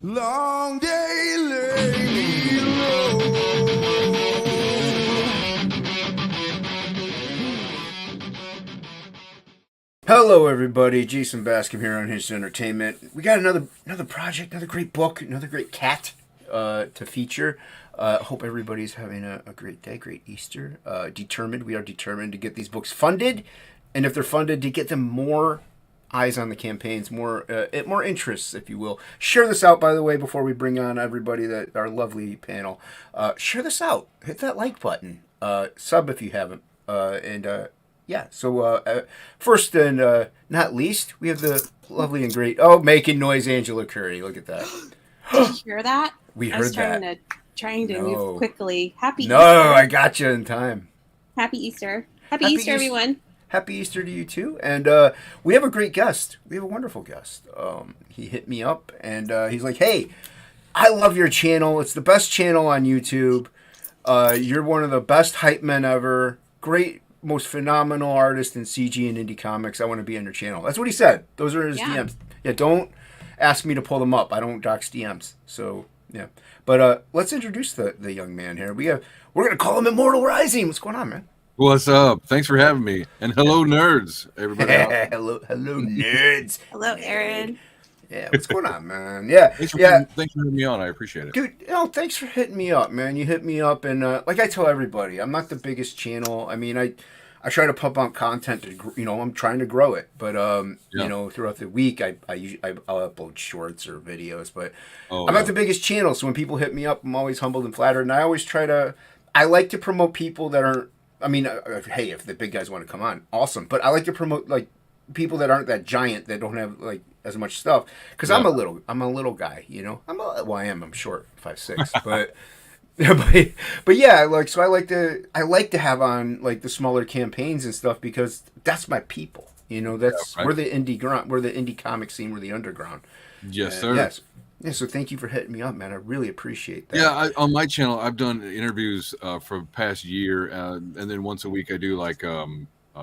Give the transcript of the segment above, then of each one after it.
Long day lady road. Hello, everybody. Jason Bascom here on His Entertainment. We got another project, another great book, another great cat to feature. Hope everybody's having a great day, great Easter. We are determined to get these books funded, and if they're funded, to get them more eyes on the campaigns, more interests, if you will. Share this out, by the way, before we bring on everybody, our lovely panel. Share this out. Hit that like button. Sub if you haven't. First and not least, we have the lovely and great, making noise, Angela Curry. Look at that. Did you hear that? We heard that. I was trying to move quickly. Happy Easter. No, I got you in time. Happy Easter. Happy Easter, everyone. Happy Easter to you, too. And we have a great guest. We have a wonderful guest. He hit me up, and he's like, hey, I love your channel. It's the best channel on YouTube. You're one of the best hype men ever. Great, most phenomenal artist in CG and indie comics. I want to be on your channel. That's what he said. Those are his DMs. Yeah, don't ask me to pull them up. I don't dox DMs. So, yeah. But let's introduce the young man here. We're going to call him Immortal Rising. What's going on, man? What's up? Thanks for having me. And hello, nerds, everybody. hello, nerds. Hello, Aaron. Yeah, what's going on, man? Yeah, thanks for having me on. I appreciate it, dude. Thanks for hitting me up, man. You hit me up, and like I tell everybody, I'm not the biggest channel. I mean, I try to pump out content to, I'm trying to grow it, but throughout the week, I'll upload shorts or videos, but I'm not the biggest channel. So when people hit me up, I'm always humbled and flattered, and I like to promote people that aren't. I mean, hey, if the big guys want to come on, awesome. But I like to promote like people that aren't that giant, that don't have like as much stuff. Because I'm a little guy, I'm short, 5'6", but yeah, like, so I like to have on like the smaller campaigns and stuff, because that's my people. We're the indie comic scene, we're the underground. Yes, sir. Yes. Yeah, so thank you for hitting me up, man. I really appreciate that. Yeah, on my channel, I've done interviews for the past year, and then once a week I do like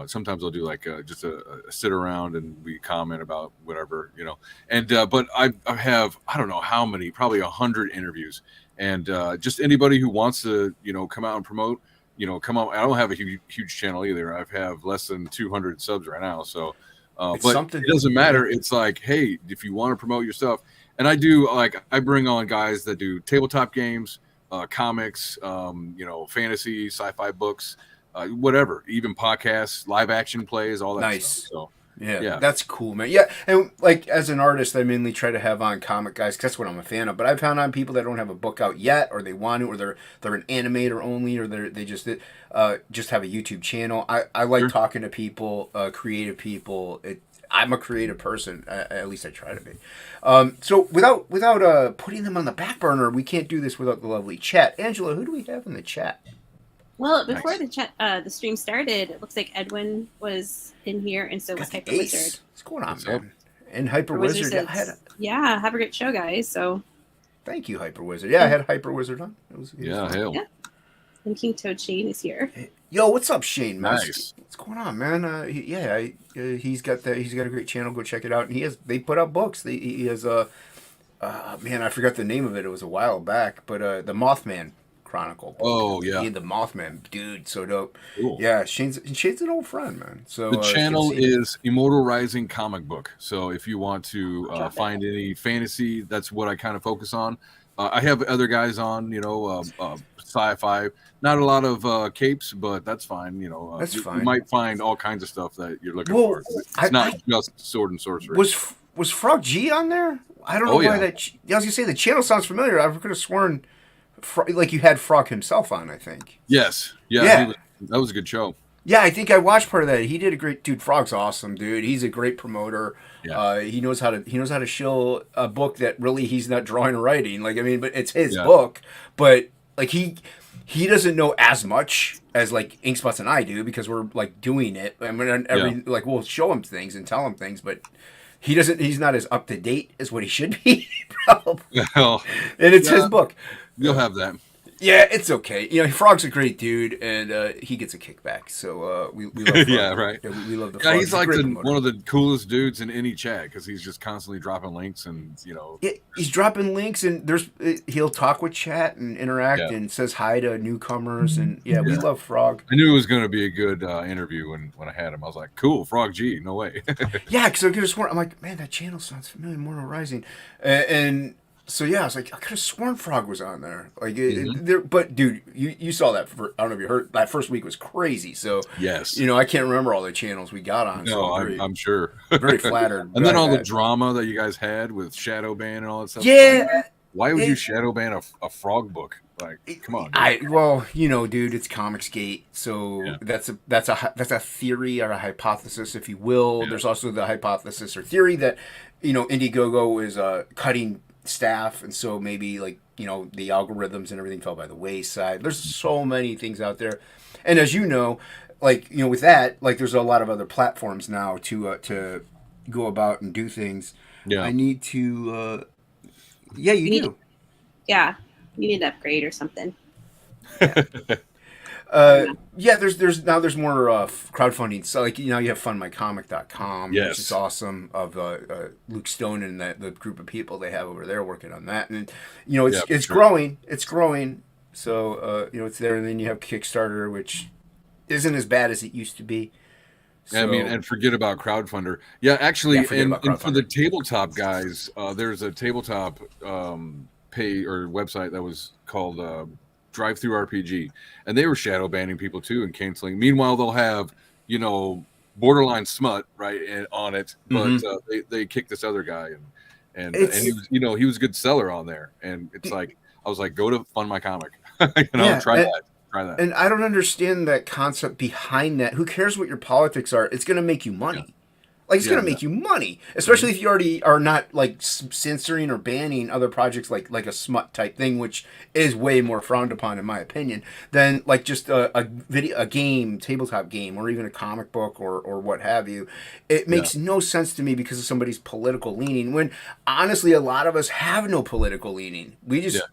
sometimes I'll do like just a sit around and we comment about whatever, And but I have, I don't know how many, probably 100 interviews, and just anybody who wants to come out and promote, come out. I don't have a huge channel either. I have less than 200 subs right now, so but it doesn't matter. It's like, hey, if you want to promote your stuff. And I do, I bring on guys that do tabletop games, comics, fantasy, sci-fi books, whatever, even podcasts, live action plays, all that stuff. So, yeah, that's cool, man. Yeah, and like as an artist, I mainly try to have on comic guys, 'cause that's what I'm a fan of. But I've found on people that don't have a book out yet, or they want to, or they're an animator only, or they just have a YouTube channel. I like talking to people, creative people. I'm a creative person. At least I try to be. So without putting them on the back burner, we can't do this without the lovely chat. Angela, who do we have in the chat? Well, before the stream started, it looks like Edwin was in here, and so was Hyper Wizard. What's going on, man? And Hyper Wizard. Have a great show, guys. So thank you, Hyper Wizard. Yeah, I had Hyper Wizard on. Hell. Yeah. And King Toad Shane is here. Yo, what's up, Shane? Nice. What's going on, man? He's got a great channel. Go check it out. And they put out books. He has I forgot the name of it. It was a while back, but the Mothman Chronicle book. Oh yeah, the Mothman dude, so dope. Cool. Yeah, Shane's an old friend, man. So the channel is Immortal Rising Comic Book. So if you want to find any fantasy, that's what I kind of focus on. I have other guys on, sci-fi. Not a lot of capes, but that's fine. That's fine. You might find all kinds of stuff that you're looking for. It's not just sword and sorcery. Was Frog G on there? I don't know why that. I was gonna say the channel sounds familiar. I could have sworn, you had Frog himself on. I think. Yes. Yeah. That was a good show. Yeah, I think I watched part of that. He did a great dude. Frog's awesome, dude. He's a great promoter. Yeah. He knows how to shill a book that really he's not drawing or writing. But it's his book. But he doesn't know as much as Inkspots and I do, because we're doing it. I mean, we'll show him things and tell him things, but he doesn't. He's not as up to date as what he should be, probably. Well, and it's his book. You'll have that. Yeah, it's okay. You know, Frog's a great dude, and he gets a kickback. So we love Frog. Yeah, right. Yeah, we love the Yeah, Frog. he's like one of the coolest dudes in any chat because he's just constantly dropping links and Yeah, he's dropping links, and he'll talk with chat and interact, Yeah. and says hi to newcomers, and we love Frog. I knew it was going to be a good interview when I had him. I was like, cool, Frog G, no way. Yeah, because I could have sworn, I'm like, man, that channel sounds familiar, Mortal Rising, and so yeah, I was like, I could have sworn Frog was on there, like, but dude, you saw that. I don't know if you heard that first week was crazy. So yes, I can't remember all the channels we got on. No, so I'm sure. Very flattered. And then all the drama that you guys had with shadow ban and all that stuff. Yeah. Like, why would you shadow ban a Frog book? Like, come on. Well, dude, it's Comicsgate, so that's a theory or a hypothesis, if you will. Yeah. There's also the hypothesis or theory that Indiegogo is cutting staff, and so maybe like the algorithms and everything fell by the wayside. There's so many things out there, and as you know, like with that, like there's a lot of other platforms now to go about and do things. Yeah, I need to. Yeah, you do. Yeah, you need to upgrade or something. Yeah. There's more crowdfunding. So like you have fundmycomic.com, which is awesome, of Luke Stone and the group of people they have over there working on that, and it's growing. It's growing. So it's there, and then you have Kickstarter, which isn't as bad as it used to be. So, I mean, and forget about Crowdfunder. Yeah, actually, and for the tabletop guys, there's a tabletop pay or website that was called Drive Through RPG, and they were shadow banning people too and canceling. Meanwhile, they'll have borderline smut on it, but they kicked this other guy, and he was he was a good seller on there, and it's like I was like, go to Fund My Comic, try that. And I don't understand that concept behind that. Who cares what your politics are? It's going to make you money. Yeah. Like, it's going to make you money. Especially if you already are not, like, censoring or banning other projects like a smut type thing, which is way more frowned upon, in my opinion, than, like, just a game, tabletop game, or even a comic book or what have you. It makes no sense to me because of somebody's political leaning, when, honestly, a lot of us have no political leaning. We just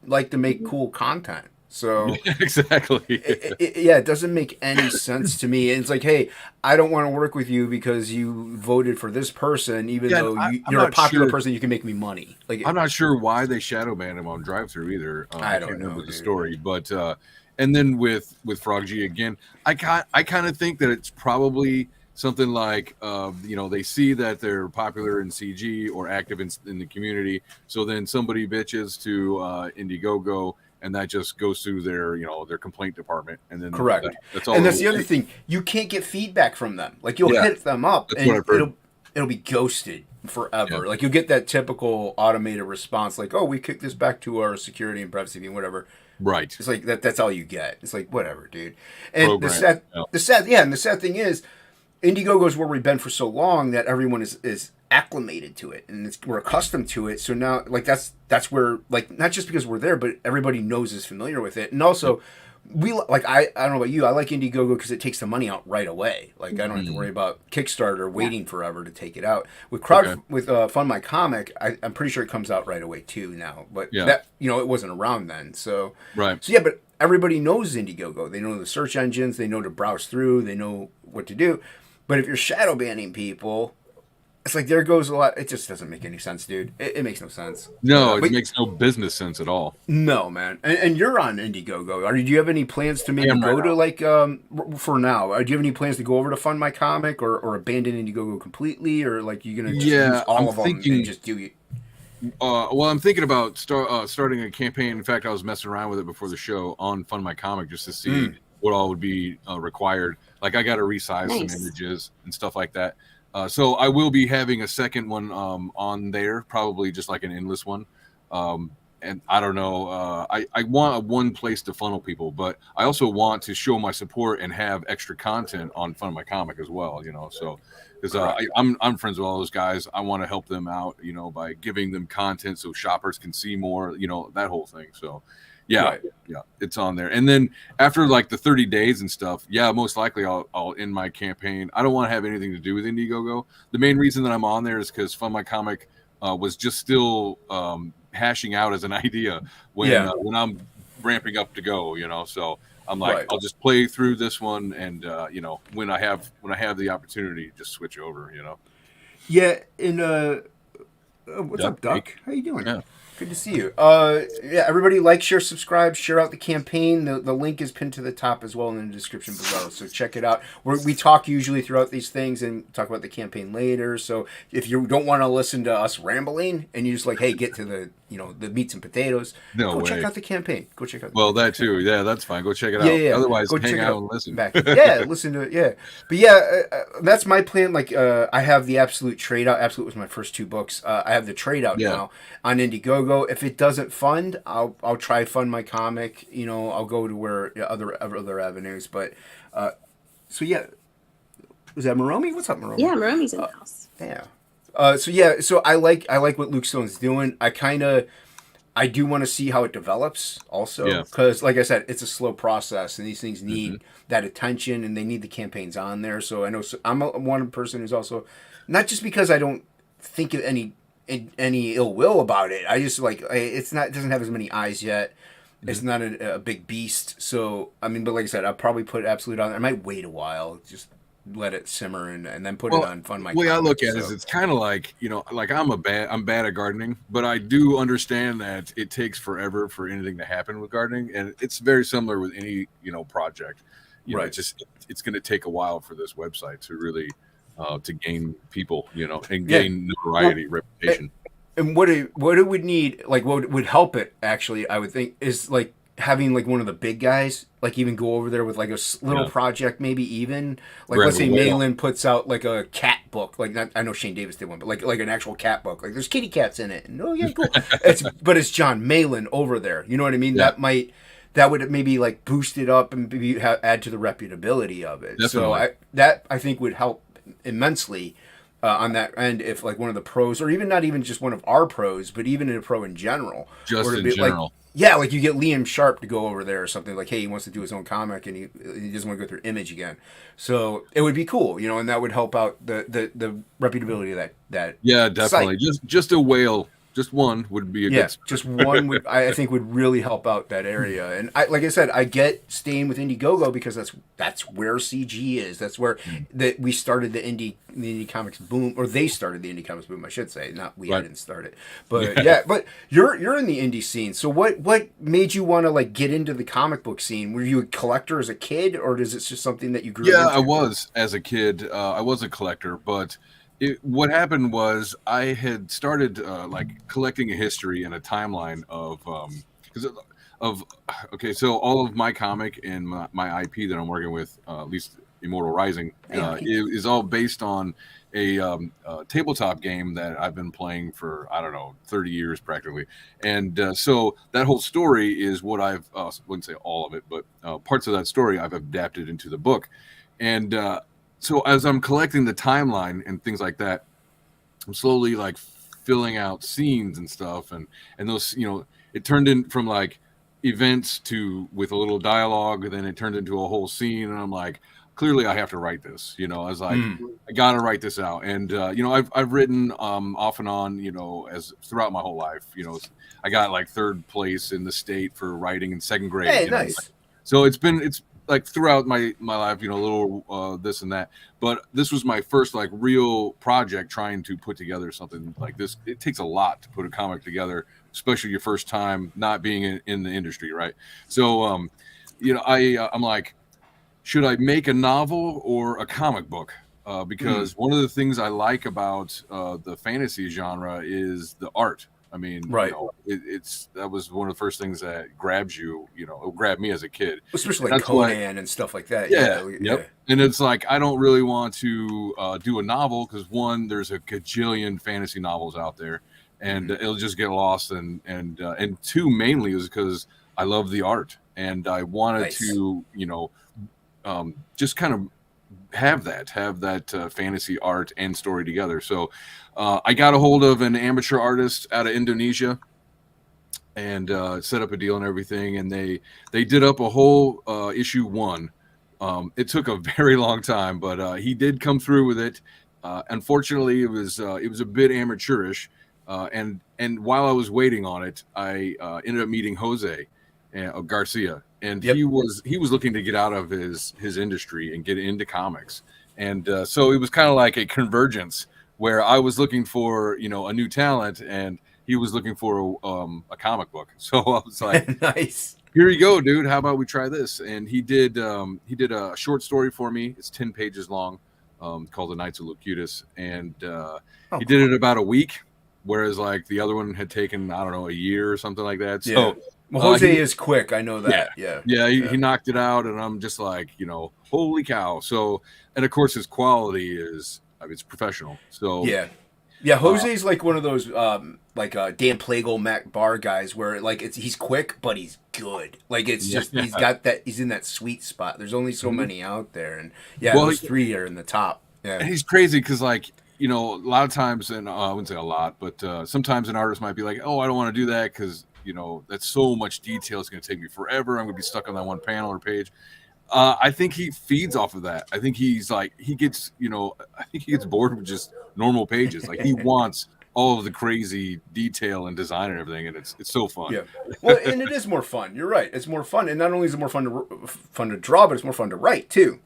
like to make cool content. So exactly, it doesn't make any sense to me. And it's like, hey, I don't want to work with you because you voted for this person, even though you're a popular person. You can make me money. Like, I'm not sure why they shadow banned him on Drive-Thru either. I don't know remember the story, but and then with Frog G again, I kind of think that it's probably something like they see that they're popular in CG or active in the community, so then somebody bitches to Indiegogo. And that just goes through their complaint department, and then correct. That's all. And that's the other thing. You can't get feedback from them. Like you'll hit them up, and it'll be ghosted forever. Yeah. Like you'll get that typical automated response, like, "Oh, we kicked this back to our security and privacy team, whatever." Right. It's like that's all you get. It's like whatever, dude. And the sad thing is, Indiegogo's where we've been for so long that everyone is acclimated to it, and we're accustomed to it. So now, like that's where, like, not just because we're there, but everybody is familiar with it. And also, we like I don't know about you, I like Indiegogo because it takes the money out right away. Like I don't have to worry about Kickstarter waiting forever to take it out. With Fund My Comic, I'm pretty sure it comes out right away too now. But that it wasn't around then. So So but everybody knows Indiegogo. They know the search engines. They know to browse through. They know what to do. But if you're shadow banning people, it's like there goes a lot. It just doesn't make any sense, dude. It makes no sense. No, it makes no business sense at all. No, man. And you're on Indiegogo. Do you have any plans to maybe go to like for now? Do you have any plans to go over to Fund My Comic or abandon Indiegogo completely, or like you're gonna just use all of them and just do it? Well, I'm thinking about starting a campaign. In fact, I was messing around with it before the show on Fund My Comic just to see what all would be required. Like I got to resize some images and stuff like that. So I will be having a second one on there, probably just like an endless one. And I don't know. I want one place to funnel people, but I also want to show my support and have extra content on Fund My Comic as well. So because I'm friends with all those guys, I want to help them out. By giving them content so shoppers can see more. That whole thing. So. Yeah, it's on there. And then after like the 30 days and stuff, most likely I'll end my campaign. I don't want to have anything to do with Indiegogo. The main reason that I'm on there is because Fund My Comic was just still hashing out as an idea when I'm ramping up to go, so I'm like, Right. I'll just play through this one, and when I have the opportunity, just switch over. Yeah. And what's Duck, up, hey, Duck? How you doing? yeah, Good to see you. Yeah, everybody like, share, subscribe, share out the campaign. The link is pinned to the top as well in the description below. So check it out. We talk usually throughout these things and talk about the campaign later. So if you don't want to listen to us rambling and you just like, hey, get to the meats and potatoes, no go check way. out the campaign. Go check out the Well, campaign. that too, yeah, that's fine. Go check it Yeah, out. yeah, yeah. Otherwise, Go hang check it out out. and listen. Back. Yeah, listen to it. Yeah, but yeah, that's my plan. Like, I have the Absolute trade out. Absolute was my first 2 books. I have the trade out Yeah. now on Indiegogo. If it doesn't fund, I'll try fund my comic. I'll go to where other avenues. But so yeah, is that Moromi? What's up, Moromi? Yeah, Maromi's in the house. Yeah. So I like what Luke Stone's doing. I do want to see how it develops also, Yeah. because like I said, it's a slow process and these things need Mm-hmm. that attention and they need the campaigns on there. So I know I'm one person who's also, not just because I don't think of any ill will about it. I just it doesn't have as many eyes yet. It's Mm-hmm. not a big beast. So I mean, but like I said, I'll probably put Absolute on there. I might wait a while, just let it simmer and then put it on Fund My the way I Comic, look at it is it's kind of like, like I'm bad at gardening, but I do understand that it takes forever for anything to happen with gardening, and it's very similar with any project. Right. It's going to take a while for this website to really to gain people, and gain notoriety, reputation. And what it would need, like what would help it actually, I would think, is like having like one of the big guys, like even go over there with like a little project, maybe even like Grab let's say a whale. Malin puts out like a cat book, like not, I know Shane Davis did one, but like an actual cat book, like there's kitty cats in it, and oh yeah, cool. But it's John Malin over there, you know what I mean? Yeah. That would maybe like boost it up and maybe add to the reputability of it. Definitely. So I think would help immensely. On that end, if like one of the pros, or even not even just one of our pros, but even a pro in general, Just or to in be general. like, yeah, like you get Liam Sharp to go over there or something, like, hey, he wants to do his own comic and he doesn't want to go through Image again, so it would be cool, and that would help out the reputability of that Yeah, definitely. site. Just a whale, just one would be a good start. Just one would I think would really help out that area. And like I said, I get staying with Indiegogo because that's where CG is. That's where that we started the indie comics boom, or they started the indie comics boom, I should say. Not we, Right. I didn't start it. But yeah, but you're in the indie scene. So what made you want to like get into the comic book scene? Were you a collector as a kid, or is it just something that you grew Yeah, into? I was as a kid. I was a collector, but what happened was I had started like collecting a history and a timeline of because okay, so all of my comic and my IP that I'm working with, at least Immortal Rising, is all based on a tabletop game that I've been playing for, I don't know, 30 years practically. And so that whole story is what I've, wouldn't say all of it, but parts of that story I've adapted into the book. And so as I'm collecting the timeline and things like that, I'm slowly like filling out scenes and stuff. And those, it turned in from like events to with a little dialogue, then it turned into a whole scene. And I'm like, clearly I have to write this, I was like, I got to write this out. And, I've written off and on, as throughout my whole life, I got like 3rd place in the state for writing in 2nd grade. Hey, nice. So it's like throughout my life, a little this and that. But this was my first like real project trying to put together something like this. It takes a lot to put a comic together, especially your first time not being in the industry, right? So, I'm like, should I make a novel or a comic book? Because one of the things I like about the fantasy genre is the art. I mean, right. That was one of the first things that grabs you, it grabbed me as a kid. Especially like Conan and stuff like that. Yeah. And it's like, I don't really want to do a novel because 1, there's a gajillion fantasy novels out there and it'll just get lost. And 2, mainly is because I love the art and I wanted to, just kind of have that fantasy art and story together. So I got a hold of an amateur artist out of Indonesia and set up a deal and everything. And they did up a whole issue 1. It took a very long time, but he did come through with it. Unfortunately, it was a bit amateurish. And while I was waiting on it, I ended up meeting Jose. and Garcia, and Yep. he was looking to get out of his industry and get into comics, and so it was kind of like a convergence where I was looking for a new talent, and he was looking for a comic book. So I was like, Nice. here you go, dude. How about we try this? And he did a short story for me. It's 10 pages long, called The Knights of Locutus, and he did it about a week, whereas like the other one had taken, I don't know, a year or something like that. So Yeah. Well, Jose is quick. I know that. He knocked it out, and I'm just like, holy cow. So, and of course his quality is, I mean, it's professional. So yeah, Jose's like one of those like Dan Plagle, Mac Barr guys where like he's quick but he's good. Like it's just he's in that sweet spot. There's only so many out there, and those three are in the top. Yeah, and he's crazy because like a lot of times, and I wouldn't say a lot, but sometimes an artist might be like, oh, I don't want to do that because that's so much detail. It's going to take me forever. I'm going to be stuck on that one panel or page. I think he feeds off of that. I think he gets bored with just normal pages. Like he wants all of the crazy detail and design and everything, and it's so fun. Yeah, well, and it is more fun. You're right. It's more fun, and not only is it more fun to draw, but it's more fun to write too.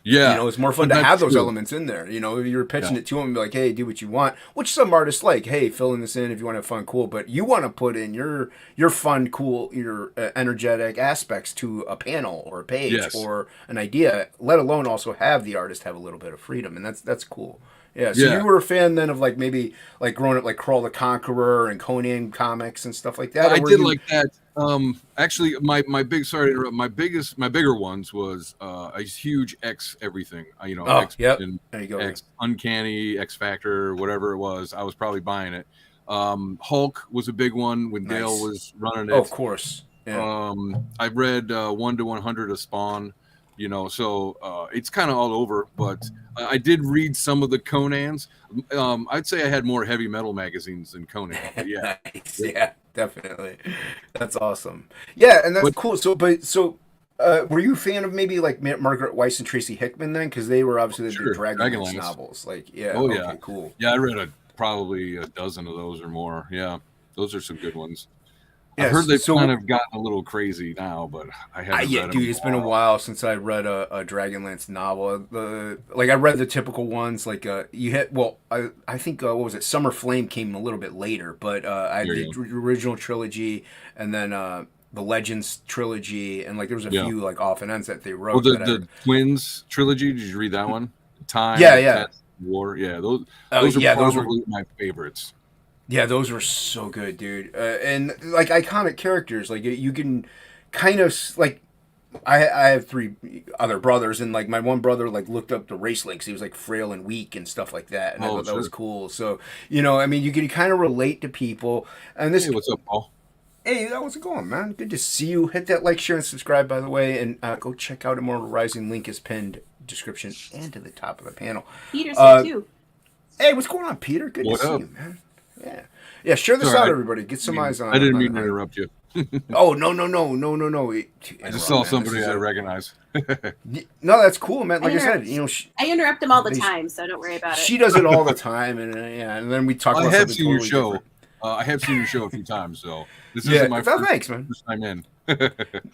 Yeah, it's more fun to have those elements in there. You're pitching it to them and be like, hey, do what you want, which some artists like. Hey, fill in this in if you want to have fun, cool. But you want to put in your fun, cool, your energetic aspects to a panel or a page or an idea, let alone also have the artist have a little bit of freedom. And that's cool. Yeah, so you were a fan then of like maybe like growing up like Crawl the Conqueror and Conan comics and stuff like that? I did like that. Actually, my bigger ones was a huge X everything. X, there you go. X Uncanny, X Factor, whatever it was. I was probably buying it. Hulk was a big one when Dale was running it. Oh, of course. Yeah. I read 1 to 100 of Spawn. So it's kind of all over, but I did read some of the Conans. I'd say I had more heavy metal magazines than Conan. But yeah, nice. Yeah, definitely. That's awesome. Yeah, and that's cool. So, were you a fan of maybe like Margaret Weiss and Tracy Hickman then? Because they were obviously the Dragonlance novels. Like, cool. Yeah, I read probably a dozen of those or more. Yeah, those are some good ones. Yeah, I heard they've kind of gotten a little crazy now, but I haven't read them. Dude, it's been a while since I read a Dragonlance novel. I read the typical ones, like I think what was it? Summer Flame came a little bit later, but I had the original trilogy and then the Legends trilogy, and like there was a few like off and ends that they wrote. Well, the Twins trilogy. Did you read that one? Time. War. Yeah, those are my favorites. Yeah, those were so good, dude. And like iconic characters, like you can kind of like. I have 3 other brothers, and like my one brother like looked up the race links. He was like frail and weak and stuff like that, and I thought that was cool. So I mean, you can kind of relate to people. And this. Hey, what's up, Paul? Hey, how's it going, man? Good to see you. Hit that like, share, and subscribe, by the way, and go check out Immortal Rising. Link is pinned description and to the top of the panel. Peter's here too. Hey, what's going on, Peter? Good to see you, man. Yeah. Share this out, everybody. Get some eyes on. I didn't mean to interrupt you. Oh no! I just saw somebody I recognize. No, that's cool, man. Like I said, I interrupt him all the time, so don't worry about it. She does it all the time, and then we talk. I about have seen totally your show. Different. I have seen your show a few times, so this isn't my thanks, man. first time in.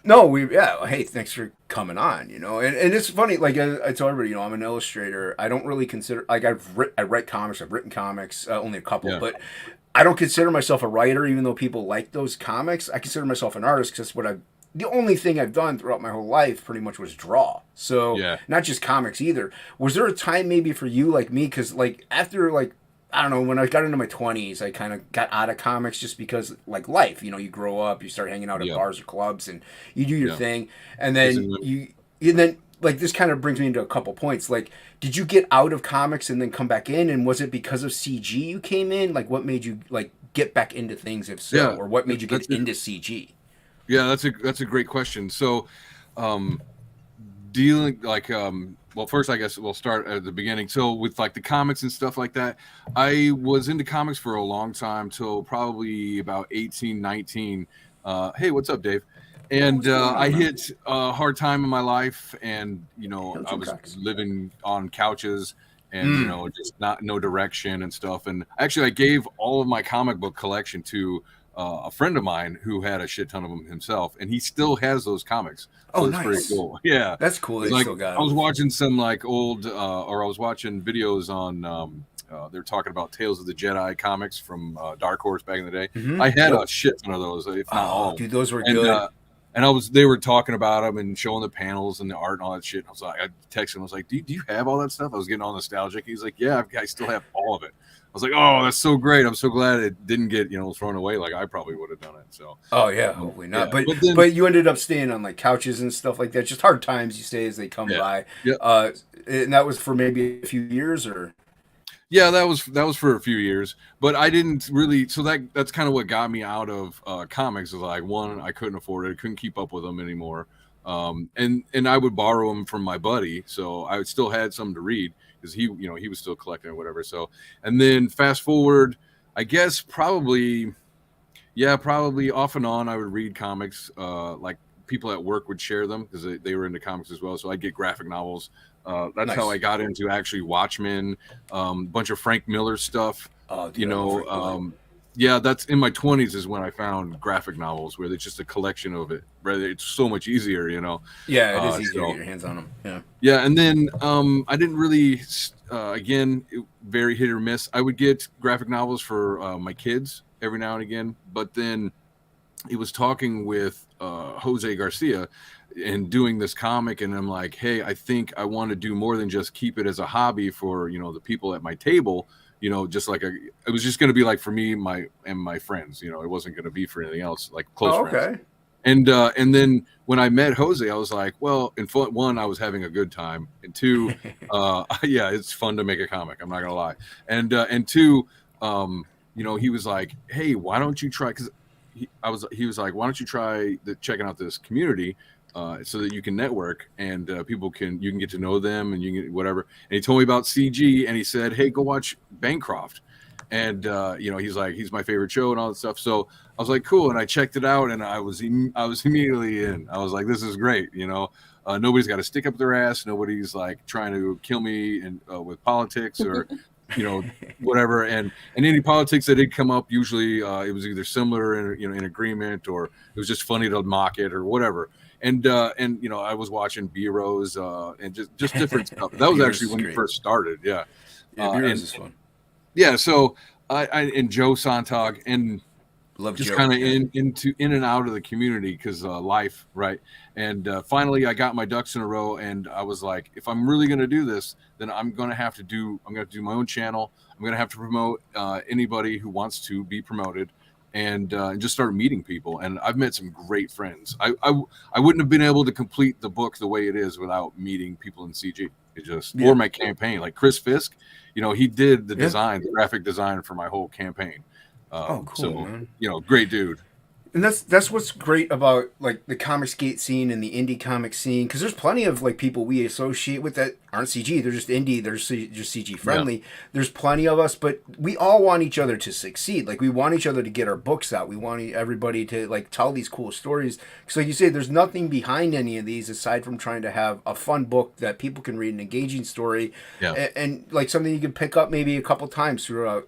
No, hey, thanks for coming on. And it's funny. Like I tell everybody, I'm an illustrator. I don't really consider like I write comics. I've written comics, only a couple, but I don't consider myself a writer, even though people like those comics. I consider myself an artist because the only thing I've done throughout my whole life pretty much was draw. So not just comics either. Was there a time maybe for you like me? Because like after like, I don't know, when I got into my 20s, I kind of got out of comics just because like life, you grow up, you start hanging out at bars or clubs and you do your thing. And then like this kind of brings me into a couple points. Like, did you get out of comics and then come back in? And was it because of CG you came in? Like, what made you like get back into things, if so, or what made you get into CG? Yeah, that's a great question. So, dealing like well, first I guess we'll start at the beginning. So with like the comics and stuff like that, I was into comics for a long time till probably about 18, 19. Hey, what's up, Dave? And I hit a hard time in my life, and I was living on couches and just no direction and stuff. And actually, I gave all of my comic book collection to a friend of mine who had a shit ton of them himself, and he still has those comics. So Oh, it's pretty nice. cool. Yeah, That's cool. They like still got I was them. watching some like old, or I was watching videos on. They're talking about Tales of the Jedi comics from Dark Horse back in the day. Mm-hmm. I had Yep. a shit ton of those, if not all Oh, of them. dude, those were And good. and they were talking about them and showing the panels and the art and all that shit. I was like, I texted him, I was like, do you have all that stuff? I was getting all nostalgic. He's like, yeah, I still have all of it. I was like, oh, that's so great. I'm so glad it didn't get, thrown away like I probably would have done it. So, Oh yeah, hopefully not. yeah. But then, but you ended up staying on like couches and stuff like that. Just hard times you say as they come by. Yeah. And that was for maybe a few years, or yeah, that was for a few years, but I didn't really. So that's kind of what got me out of comics. Is like, one, I couldn't afford it, I couldn't keep up with them anymore, and I would borrow them from my buddy, so I still had some to read because he was still collecting or whatever. So, and then fast forward, I guess probably off and on, I would read comics. Like people at work would share them because they were into comics as well. So I'd get graphic novels. That's Nice. how I got into actually Watchmen, bunch of Frank Miller stuff. oh, dude, I love Frank Miller. That's in my 20s is when I found graphic novels where it's just a collection of it. Rather, it's so much easier, Yeah, it is easier to get your hands on them. Yeah. Yeah, and then I didn't really, very hit or miss. I would get graphic novels for my kids every now and again, but then he was talking with Jose Garcia and doing this comic, and I'm like, hey, I think I want to do more than just keep it as a hobby for the people at my table. Just like it was just going to be like for me, my friends. It wasn't going to be for anything else, like close friends. Okay. And then when I met Jose, I was like, well, one, I was having a good time, and two, yeah, it's fun to make a comic. I'm not gonna lie, and two, he was like, hey, why don't you try? Because he was like, why don't you try checking out this community so that you can network and you can get to know them and you can get whatever. And he told me about CG, and he said, hey, go watch Bancroft. And he's like, he's my favorite show and all that stuff. So I was like, cool. And I checked it out, and I was immediately in. I was like, this is great. Nobody's got to stick up their ass. Nobody's like trying to kill me and with politics or whatever. And any politics that did come up, usually it was either similar and in agreement, or it was just funny to mock it or whatever. And I was watching B-Rose and just different stuff. That was actually when it first started. Yeah. B-Rose is fun. Yeah, so I and Joe Sontag, and Love just Joe. kind of in and out of the community because life, right? And finally, I got my ducks in a row, and I was like, if I'm really going to do this, then I'm going to do my own channel. I'm going to have to promote anybody who wants to be promoted, and just start meeting people. And I've met some great friends. I wouldn't have been able to complete the book the way it is without meeting people in CG. Or my campaign, like Chris Fisk, he did the design, the graphic design for my whole campaign. Oh, cool, so, man. Great dude. And that's what's great about like the Comicsgate scene and the indie comic scene, because there's plenty of like people we associate with that aren't CG. They're just indie. They're just CG friendly. Yeah. There's plenty of us, but we all want each other to succeed. Like we want each other to get our books out. We want everybody to like tell these cool stories. Because like you say, there's nothing behind any of these aside from trying to have a fun book that people can read, an engaging story, and like something you can pick up maybe a couple times throughout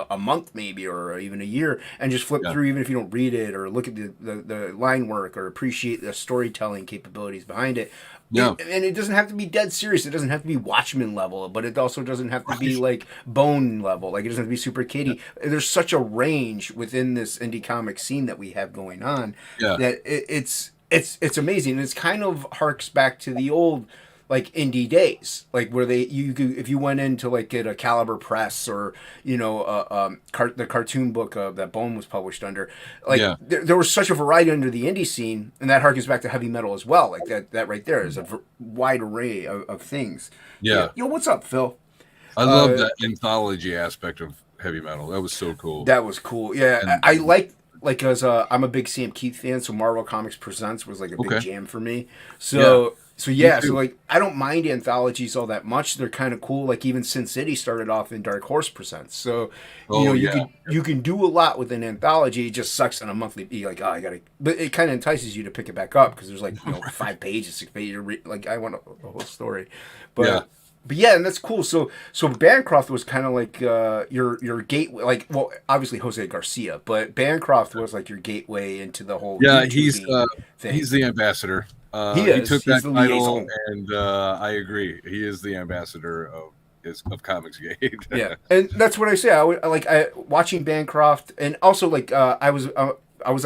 a month maybe, or even a year, and just flip through, even if you don't read it or look at the line work or appreciate the storytelling capabilities behind it. And it doesn't have to be dead serious. It doesn't have to be Watchmen level, but it also doesn't have to be like Bone level. Like it doesn't have to be super kiddie. There's such a range within this indie comic scene that we have going on that it's amazing. And it's kind of harks back to the old like indie days, like where you could, if you went in to like get a Caliber Press or the cartoon book that Bone was published under, like there was such a variety under the indie scene, and that harkens back to heavy metal as well. Like that right there is a wide array of things. Yo, what's up, Phil? I love that anthology aspect of heavy metal. That was so cool. That was cool. Yeah, and I like because I'm a big Sam Keith fan, so Marvel Comics Presents was like a big jam for me. So like I don't mind anthologies all that much. They're kind of cool. Like even Sin City started off in Dark Horse Presents. So you can do a lot with an anthology. It just sucks on a monthly. You're like, oh, I gotta. But it kind of entices you to pick it back up because there's like 5 pages, 6 pages. Like I want a whole story. But but yeah, and that's cool. So Bancroft was kind of like your gateway. Like, well, obviously Jose Garcia, but Bancroft was like your gateway into the whole Yeah, YouTubing thing. he's the ambassador. He He is. took He's that the title, liaison. and I agree. He is the ambassador of Comicsgate. Yeah, and that's what I say. I watching Bancroft, and also like I was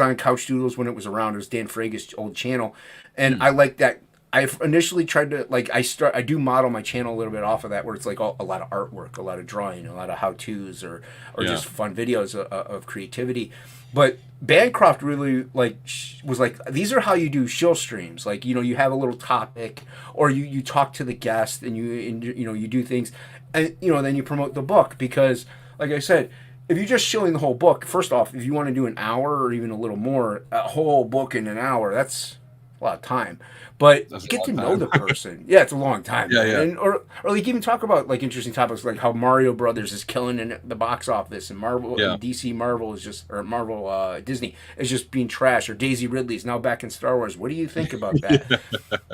on Couch Doodles when it was around. It was Dan Frager's old channel, and I like that. I initially tried to like I do model my channel a little bit off of that, where it's like a lot of artwork, a lot of drawing, a lot of how tos or Yeah. just fun videos of creativity. But Bancroft really like was like, these are how you do shill streams. Like, you know, you have a little topic, or you talk to the guest, and you do things, and then you promote the book. Because like I said, if you're just shilling the whole book, first off, if you want to do an hour or even a little more, a whole book in an hour, that's a lot of time. But That's you a get long to know time. the person. Yeah, it's a long time. Yeah, Man. yeah. And or like even talk about like interesting topics, like how Mario Brothers is killing in the box office, and Marvel Yeah. and DC Marvel is just, or Marvel Disney is just being trash, or Daisy Ridley's now back in Star Wars. What do you think about that?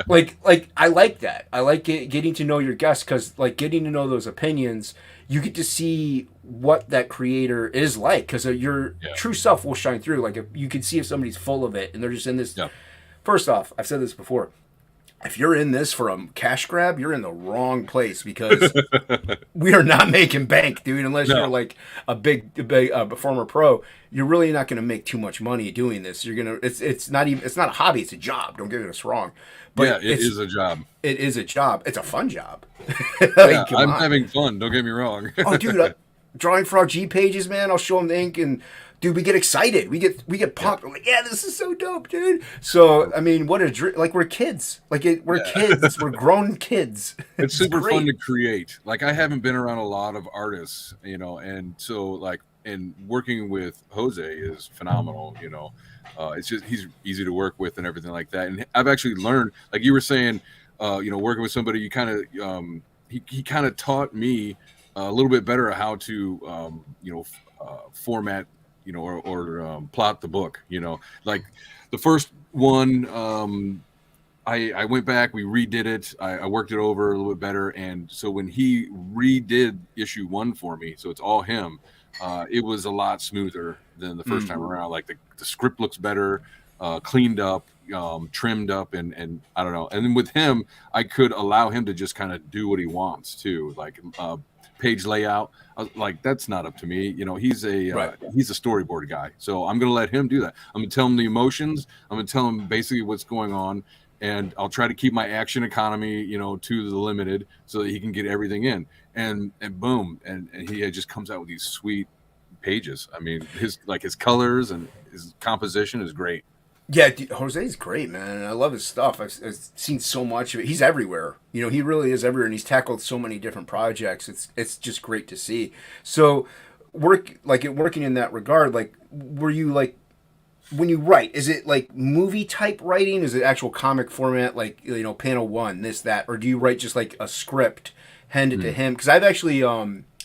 Like I like that. I like getting to know your guests, because like getting to know those opinions, you get to see what that creator is like, because your Yeah. true self will shine through. Like, if you can see if somebody's full of it and they're just in this. Yeah. First off, I've said this before. If you're in this for a cash grab, you're in the wrong place, because we are not making bank, dude. Unless No. you're like a big former pro, you're really not going to make too much money doing this. You're gonna. It's not even. It's not a hobby. It's a job. Don't get us wrong. But Yeah, it is a job. It is a job. It's a fun job. Yeah, Come I'm on. having fun. Don't get me wrong. Oh, dude, drawing for our G pages, man. I'll show them the ink, and dude, we get excited. We get pumped. We're like, yeah, this is so dope, dude. So, I mean, what a dream! Like, we're kids. Like, we're kids. We're grown kids. It's super great. fun to create. Like, I haven't been around a lot of artists, and so like, and working with Jose is phenomenal. It's just, he's easy to work with and everything like that. And I've actually learned, like you were saying, working with somebody, you kind of he kind of taught me a little bit better how to format, or plot the book. Like the first one, I went back, we redid it, I worked it over a little bit better, and so when he redid issue 1 for me, so it's all him, it was a lot smoother than the first time around. Like the script looks better, cleaned up, trimmed up, and I don't know. And then with him, I could allow him to just kind of do what he wants too, like page layout. I was like, that's not up to me. He's a storyboard guy, so I'm gonna let him do that. I'm gonna tell him the emotions. I'm gonna tell him basically what's going on, and I'll try to keep my action economy, to the limited, so that he can get everything in. And boom, and he just comes out with these sweet pages. I mean, his colors and his composition is great. Yeah, Jose's great, man. I love his stuff. I've seen so much of it. He's everywhere. He really is everywhere, and he's tackled so many different projects. It's just great to see. So, working in that regard, like, were you like, when you write, is it like movie type writing? Is it actual comic format, like panel 1, this, that, or do you write just like a script, hand it to him? Because I've actually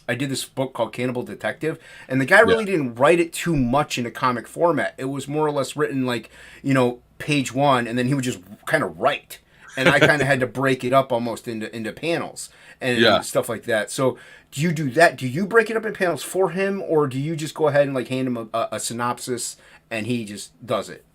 I did this book called Cannibal Detective, and the guy really didn't write it too much in a comic format. It was more or less written like, page 1, and then he would just kind of write. And I kind of had to break it up almost into panels and stuff like that. So do you do that? Do you break it up in panels for him, or do you just go ahead and like hand him a synopsis and he just does it?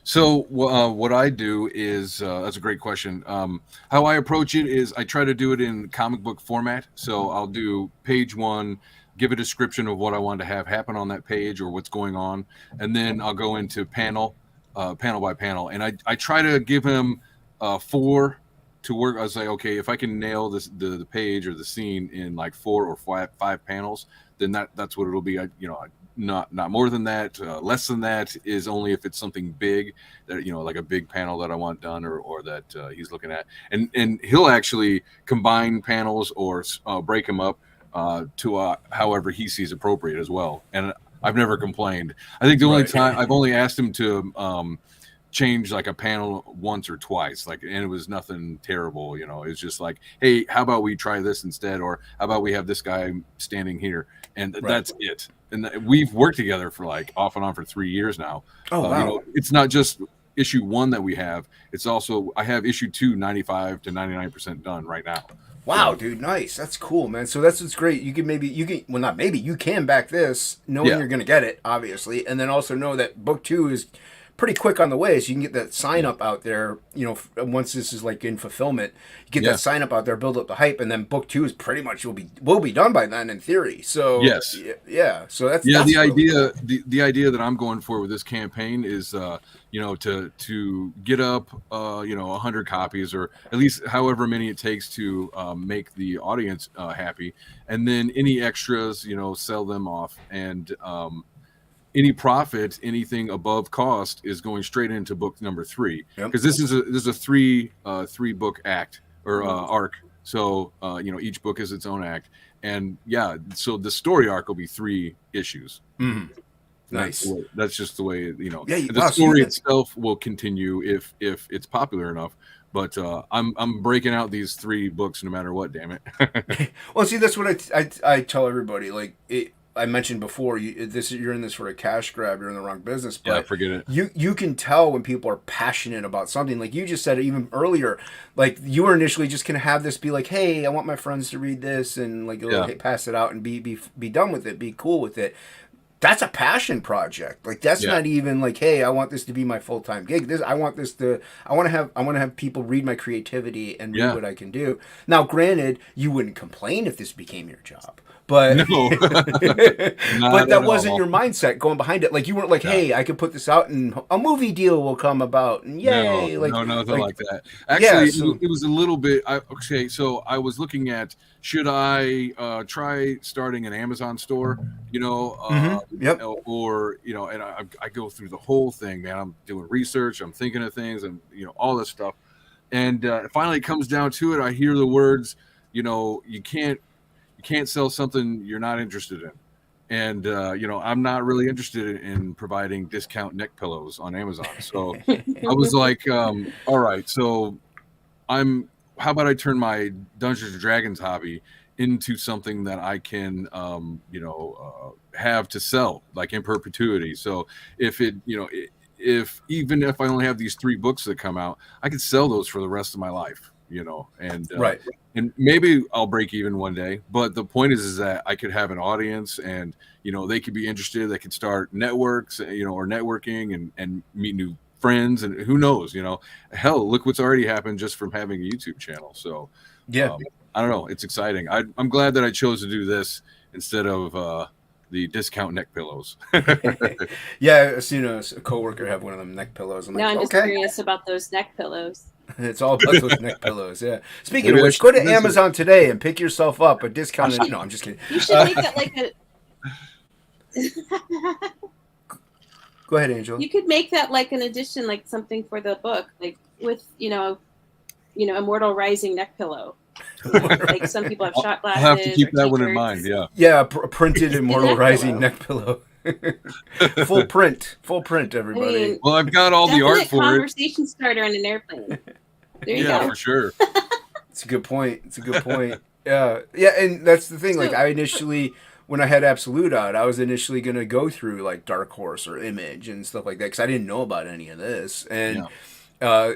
So what I do is, that's a great question. How I approach it is I try to do it in comic book format. So I'll do page 1, give a description of what I want to have happen on that page or what's going on. And then I'll go into panel by panel. And I try to give him 4 to work. I was like, okay, if I can nail the page or the scene in like 4 or 5 panels, then that's what it'll be. Not more than that. Less than that is only if it's something big, that like a big panel that I want done, or that he's looking at. And he'll actually combine panels or break them up to however he sees appropriate as well. And I've never complained. I think the only time I've only asked him to change like a panel once or twice, and it was nothing terrible. It's just like, hey, how about we try this instead, or how about we have this guy standing here, and that's it. And we've worked together for like off and on for 3 years now. Oh, wow. It's not just issue 1 that we have. It's also, I have issue 2 95 to 99% done right now. Wow, dude, nice. That's cool, man. So that's what's great. You can back this knowing you're going to get it, obviously, and then also know that book 2 is pretty quick on the way, so you can get that sign up out there. Once this is like in fulfillment, you get that sign up out there, build up the hype, and then book 2 is pretty much will be done by then in theory. So yeah. So that's the really idea. Cool. The idea that I'm going for with this campaign is to get up 100 copies, or at least however many it takes to make the audience happy, and then any extras sell them off, and any profit, anything above cost, is going straight into book number 3, because this is a three book act or arc. So each book is its own act, and so the story arc will be 3 issues. Mm-hmm. Nice. That's just the way the story itself will continue if it's popular enough. But I'm breaking out these 3 books no matter what. Damn it. Well, see, that's what I tell everybody. Like I mentioned before, you're in this for a cash grab. You're in the wrong business. But forget it. You can tell when people are passionate about something. Like you just said it even earlier. Like you were initially just gonna have this be like, hey, I want my friends to read this and like pass it out and be done with it, be cool with it. That's a passion project. Like that's not even like, hey, I want this to be my full-time gig. I want to have people read my creativity and read what I can do. Now, granted, you wouldn't complain if this became your job. But no. But that wasn't your mindset going behind it. Like you weren't like, hey, I could put this out and a movie deal will come about and yay. No, nothing like that. Actually, it was a little bit so I was looking at, should I try starting an Amazon store, or and I go through the whole thing, man. I'm doing research, I'm thinking of things, and all this stuff. And finally it comes down to it. I hear the words, you can't sell something you're not interested in. And I'm not really interested in providing discount neck pillows on Amazon. So I was like, all right, so how about I turn my Dungeons and Dragons hobby into something that I can have to sell like in perpetuity. So if even if I only have these 3 books that come out, I could sell those for the rest of my life, and right. And maybe I'll break even one day, but the point is that I could have an audience, and they could be interested. They could start networks, or networking and meet new friends, and who knows? Hell, look what's already happened just from having a YouTube channel. So I don't know. It's exciting. I'm glad that I chose to do this instead of the discount neck pillows. Yeah, I've seen a coworker have one of them neck pillows. I'm just curious about those neck pillows. It's all about those neck pillows, yeah. Speaking of which, go to Amazon today and pick yourself up a discounted. No, I'm just kidding. You should make that like a. Go ahead, Angela. You could make that like an addition, like something for the book, like with Immortal Rising neck pillow. Like some people have shot glasses. I'll have to keep that one in mind. Yeah. Yeah, printed Immortal Rising neck pillow. full print, everybody. Well, I've got all the art for conversation starter on an airplane. There you go. For sure. It's a good point. Yeah, and that's the thing. Like I initially, when I had Absolute out, I was initially gonna go through like Dark Horse or Image and stuff like that because I didn't know about any of this. And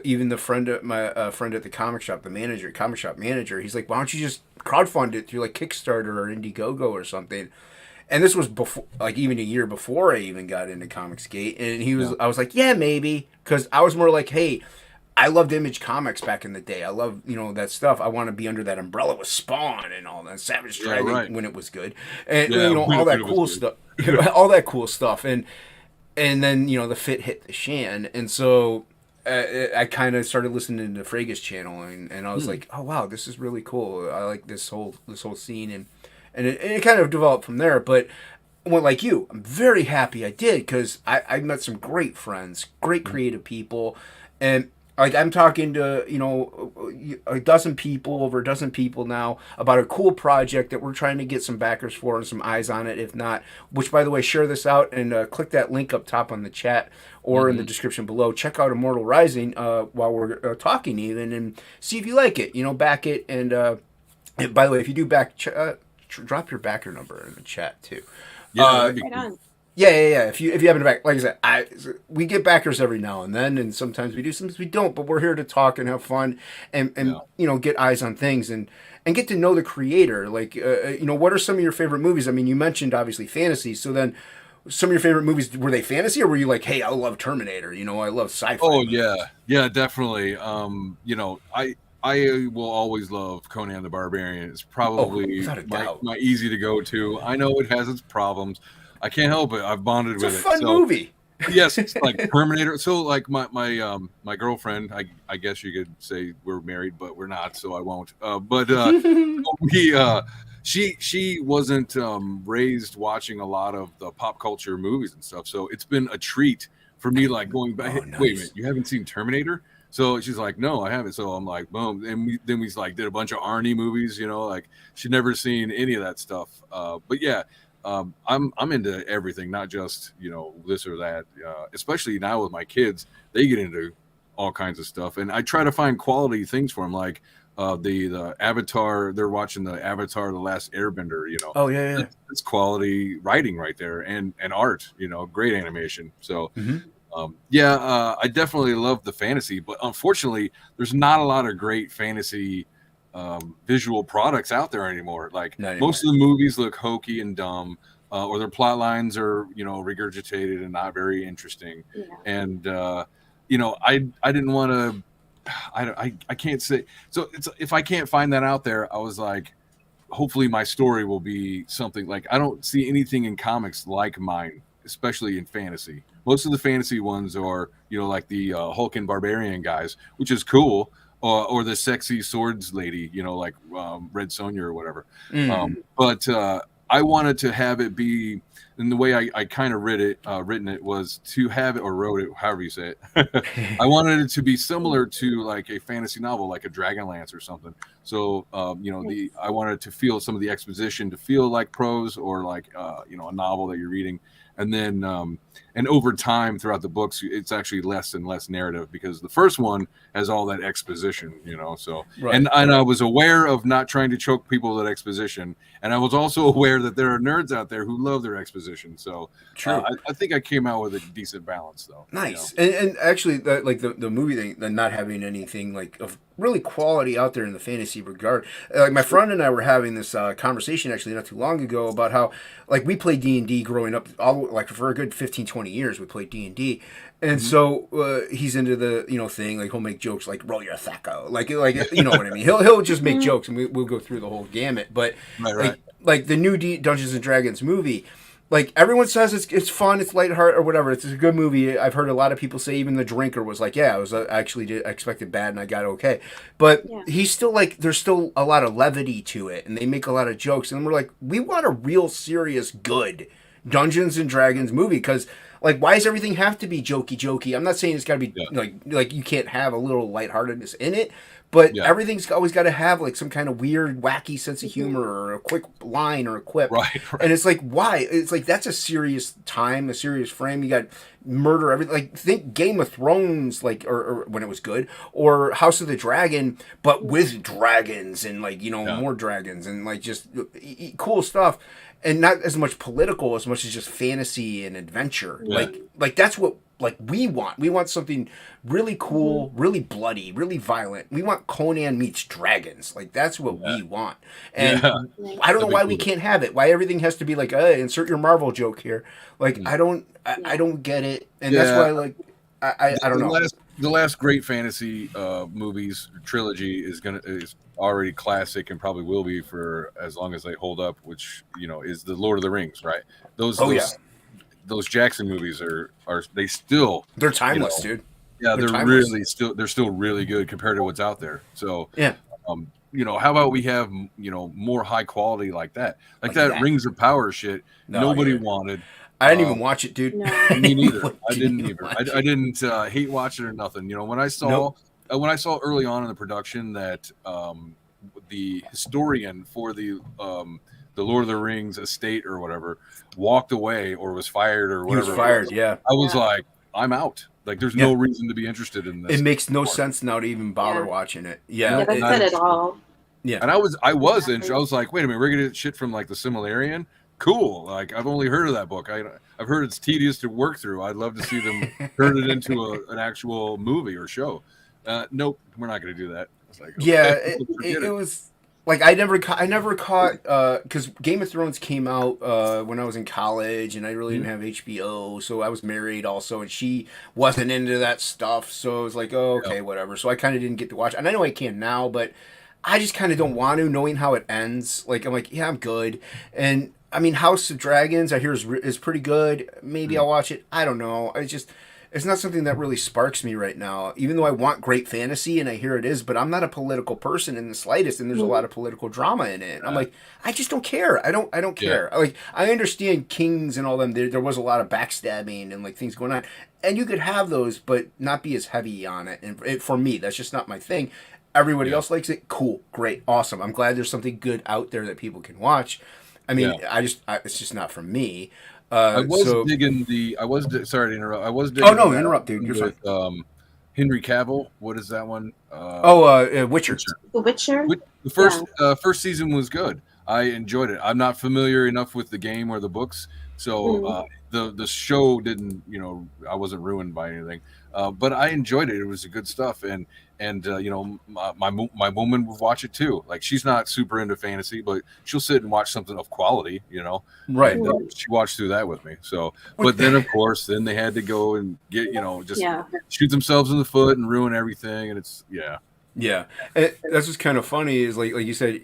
even the friend at my friend at the comic shop, comic shop manager, he's like, "Why don't you just crowdfund it through like Kickstarter or Indiegogo or something?" And this was before, like even a year before I even got into Comicsgate. And I was like, yeah, maybe, because I was more like, hey, I loved Image Comics back in the day. I love that stuff. I want to be under that umbrella with Spawn and all that, Savage Dragon when it was good, and all that cool stuff, all that cool stuff. And then the fit hit the shan, and so I kind of started listening to Frega's channel, and I was like, oh wow, this is really cool. I like this whole scene, and it kind of developed from there. But like you, I'm very happy I did, because I met some great friends, great creative people, and like I'm talking to over a dozen people now about a cool project that we're trying to get some backers for and some eyes on it. If not, which by the way, share this out and click that link up top on the chat or in the description below. Check out Immortal Rising while we're talking even, and see if you like it. Back it, and by the way, if you do back. Drop your backer number in the chat too. Yeah, right on. Yeah. If you happen to back, like I said, we get backers every now and then, and sometimes we do, sometimes we don't. But we're here to talk and have fun, and Yeah. get eyes on things and get to know the creator. Like what are some of your favorite movies? I mean, you mentioned obviously fantasy. So then, some of your favorite movies, were they fantasy, or were you like, hey, I love Terminator? I love sci-fi. Oh movies. yeah, definitely. I will always love Conan the Barbarian. It's Oh, probably without a my doubt. my easy to go to. I know it has its problems. I can't help it. I've bonded It's a with it. fun So movie. yes, it's like Terminator. So like my girlfriend, I guess you could say we're married, but we're not, so I won't. But we she wasn't raised watching a lot of the pop culture movies and stuff. So it's been a treat for me, like going back. Oh, Hey, wait a minute, nice. you haven't seen Terminator? So she's like, no, I haven't. So I'm like, boom. And then we like did a bunch of Arnie movies, like she'd never seen any of that stuff. But yeah, I'm into everything, not just this or that. Especially now with my kids, they get into all kinds of stuff, and I try to find quality things for them, like the Avatar. They're watching the Avatar: The Last Airbender. Oh yeah. It's quality writing right there, and art. Great animation. So. Hmm. I definitely love the fantasy, but unfortunately, there's not a lot of great fantasy visual products out there anymore. Like Not anymore. most of the movies look hokey and dumb, or their plot lines are regurgitated and not very interesting. Yeah. And I didn't want to. I can't say so. If I can't find that out there, I was like, hopefully my story will be something like I don't see anything in comics like mine, especially in fantasy. Most of the fantasy ones are, like the Hulk and Barbarian guys, which is cool, or the sexy swords lady, like Red Sonja or whatever. But I wanted to have it be, and the way I kind of written it was to have it or wrote it, however you say it. I wanted it to be similar to like a fantasy novel, like a Dragonlance or something. So I wanted to feel some of the exposition to feel like prose or like a novel that you're reading, and then and over time throughout the books, it's actually less and less narrative because the first one has all that exposition, So Right. and I was aware of not trying to choke people with that exposition, and I was also aware that there are nerds out there who love their exposition. So True. I think I came out with a decent balance, though. Nice. And actually, like the movie thing, the not having anything like of really quality out there in the fantasy regard. Like my friend and I were having this conversation actually not too long ago about how like we played D&D growing up, all like for a good 15, 20 years we played D&D. And so he's into the thing, like he'll make jokes like roll your thacko, like you know what I mean. He'll just make jokes and we'll go through the whole gamut. But Right. like the new Dungeons and Dragons movie, like everyone says it's fun, it's lighthearted or whatever. It's a good movie. I've heard a lot of people say even the drinker was like, yeah, I was I expected bad and I got okay. But Yeah. he's still like there's still a lot of levity to it and they make a lot of jokes and we're like we want a real serious good Dungeons and Dragons movie because like why does everything have to be jokey? I'm not saying it's got to be Yeah. like you can't have a little lightheartedness in it, but Yeah. everything's always got to have like some kind of weird, wacky sense of humor or a quick line or a quip. Right. And it's like, why? It's like that's a serious time, a serious frame. You got murder, everything. Like think Game of Thrones, like or when it was good, or House of the Dragon, but with dragons and like Yeah. more dragons and like just cool stuff. And not as much political as much as just fantasy and adventure. Yeah. Like that's what like we want. We want something really cool, really bloody, really violent. We want Conan meets dragons. Like that's what we want. And Yeah. I don't know That'd be why we cool. can't have it. Why everything has to be like, insert your Marvel joke here. Like I don't get it. And that's why like I don't know. The last great fantasy movies trilogy is already classic and probably will be for as long as they hold up, which is the Lord of the Rings, right? Those Jackson movies are they still they're timeless, dude. Yeah, They're they're timeless. they're still really good compared to what's out there. So Yeah. How about we have more high quality like that, like Like that Rings of Power shit No, nobody yeah. wanted. I didn't even watch it, dude. No. Me neither. What, I didn't you either. watch I didn't hate watch it or nothing. When I saw early on in the production that the historian for the Lord of the Rings estate or whatever walked away or was fired or He whatever, was fired, yeah. I was like, I'm out. Like, there's no reason to be interested in this. It makes no sense now to even bother Yeah. watching it. Yeah, Yeah. that said it all. Yeah. And I was like, wait a minute, we're gonna get shit from like the Silmarillion. cool. Like I've only heard of that book. I've heard it's tedious to work through. I'd love to see them turn it into an actual movie or show. Nope, we're not going to do that. It's like, okay, Yeah, forget it it. was like I never caught because Game of Thrones came out when I was in college, and I really didn't have HBO, so I was married also, and she wasn't into that stuff, so I was like, oh, Yeah. okay, whatever. So I kind of didn't get to watch, and I know I can now, but I just kind of don't want to, knowing how it ends. Like I'm like, yeah, I'm good, and I mean, House of Dragons, I hear is pretty good. Maybe I'll watch it. I don't know. It's not something that really sparks me right now, even though I want great fantasy and I hear it is, but I'm not a political person in the slightest, and there's a lot of political drama in it. I'm like, I just don't care. I don't care. Like, I understand Kings and all them. There was a lot of backstabbing and like things going on, and you could have those, but not be as heavy on it. And for me, that's just not my thing. Everybody else likes it. Cool, great, awesome. I'm glad there's something good out there that people can watch. I mean, it's just not for me. I was So, digging the. Sorry to interrupt. I was oh digging. no, that interrupt, dude. You're fine. with Henry Cavill. What is that one? Witcher. The Witcher. The first season was good. I enjoyed it. I'm not familiar enough with the game or the books, so the show didn't. I wasn't ruined by anything. But I enjoyed it. It was good stuff, and my woman would watch it too. Like she's not super into fantasy, but she'll sit and watch something of quality. Right. And, she watched through that with me. So, but then of course, then they had to go and get shoot themselves in the foot and ruin everything, and it's Yeah, and that's what's kind of funny is like you said,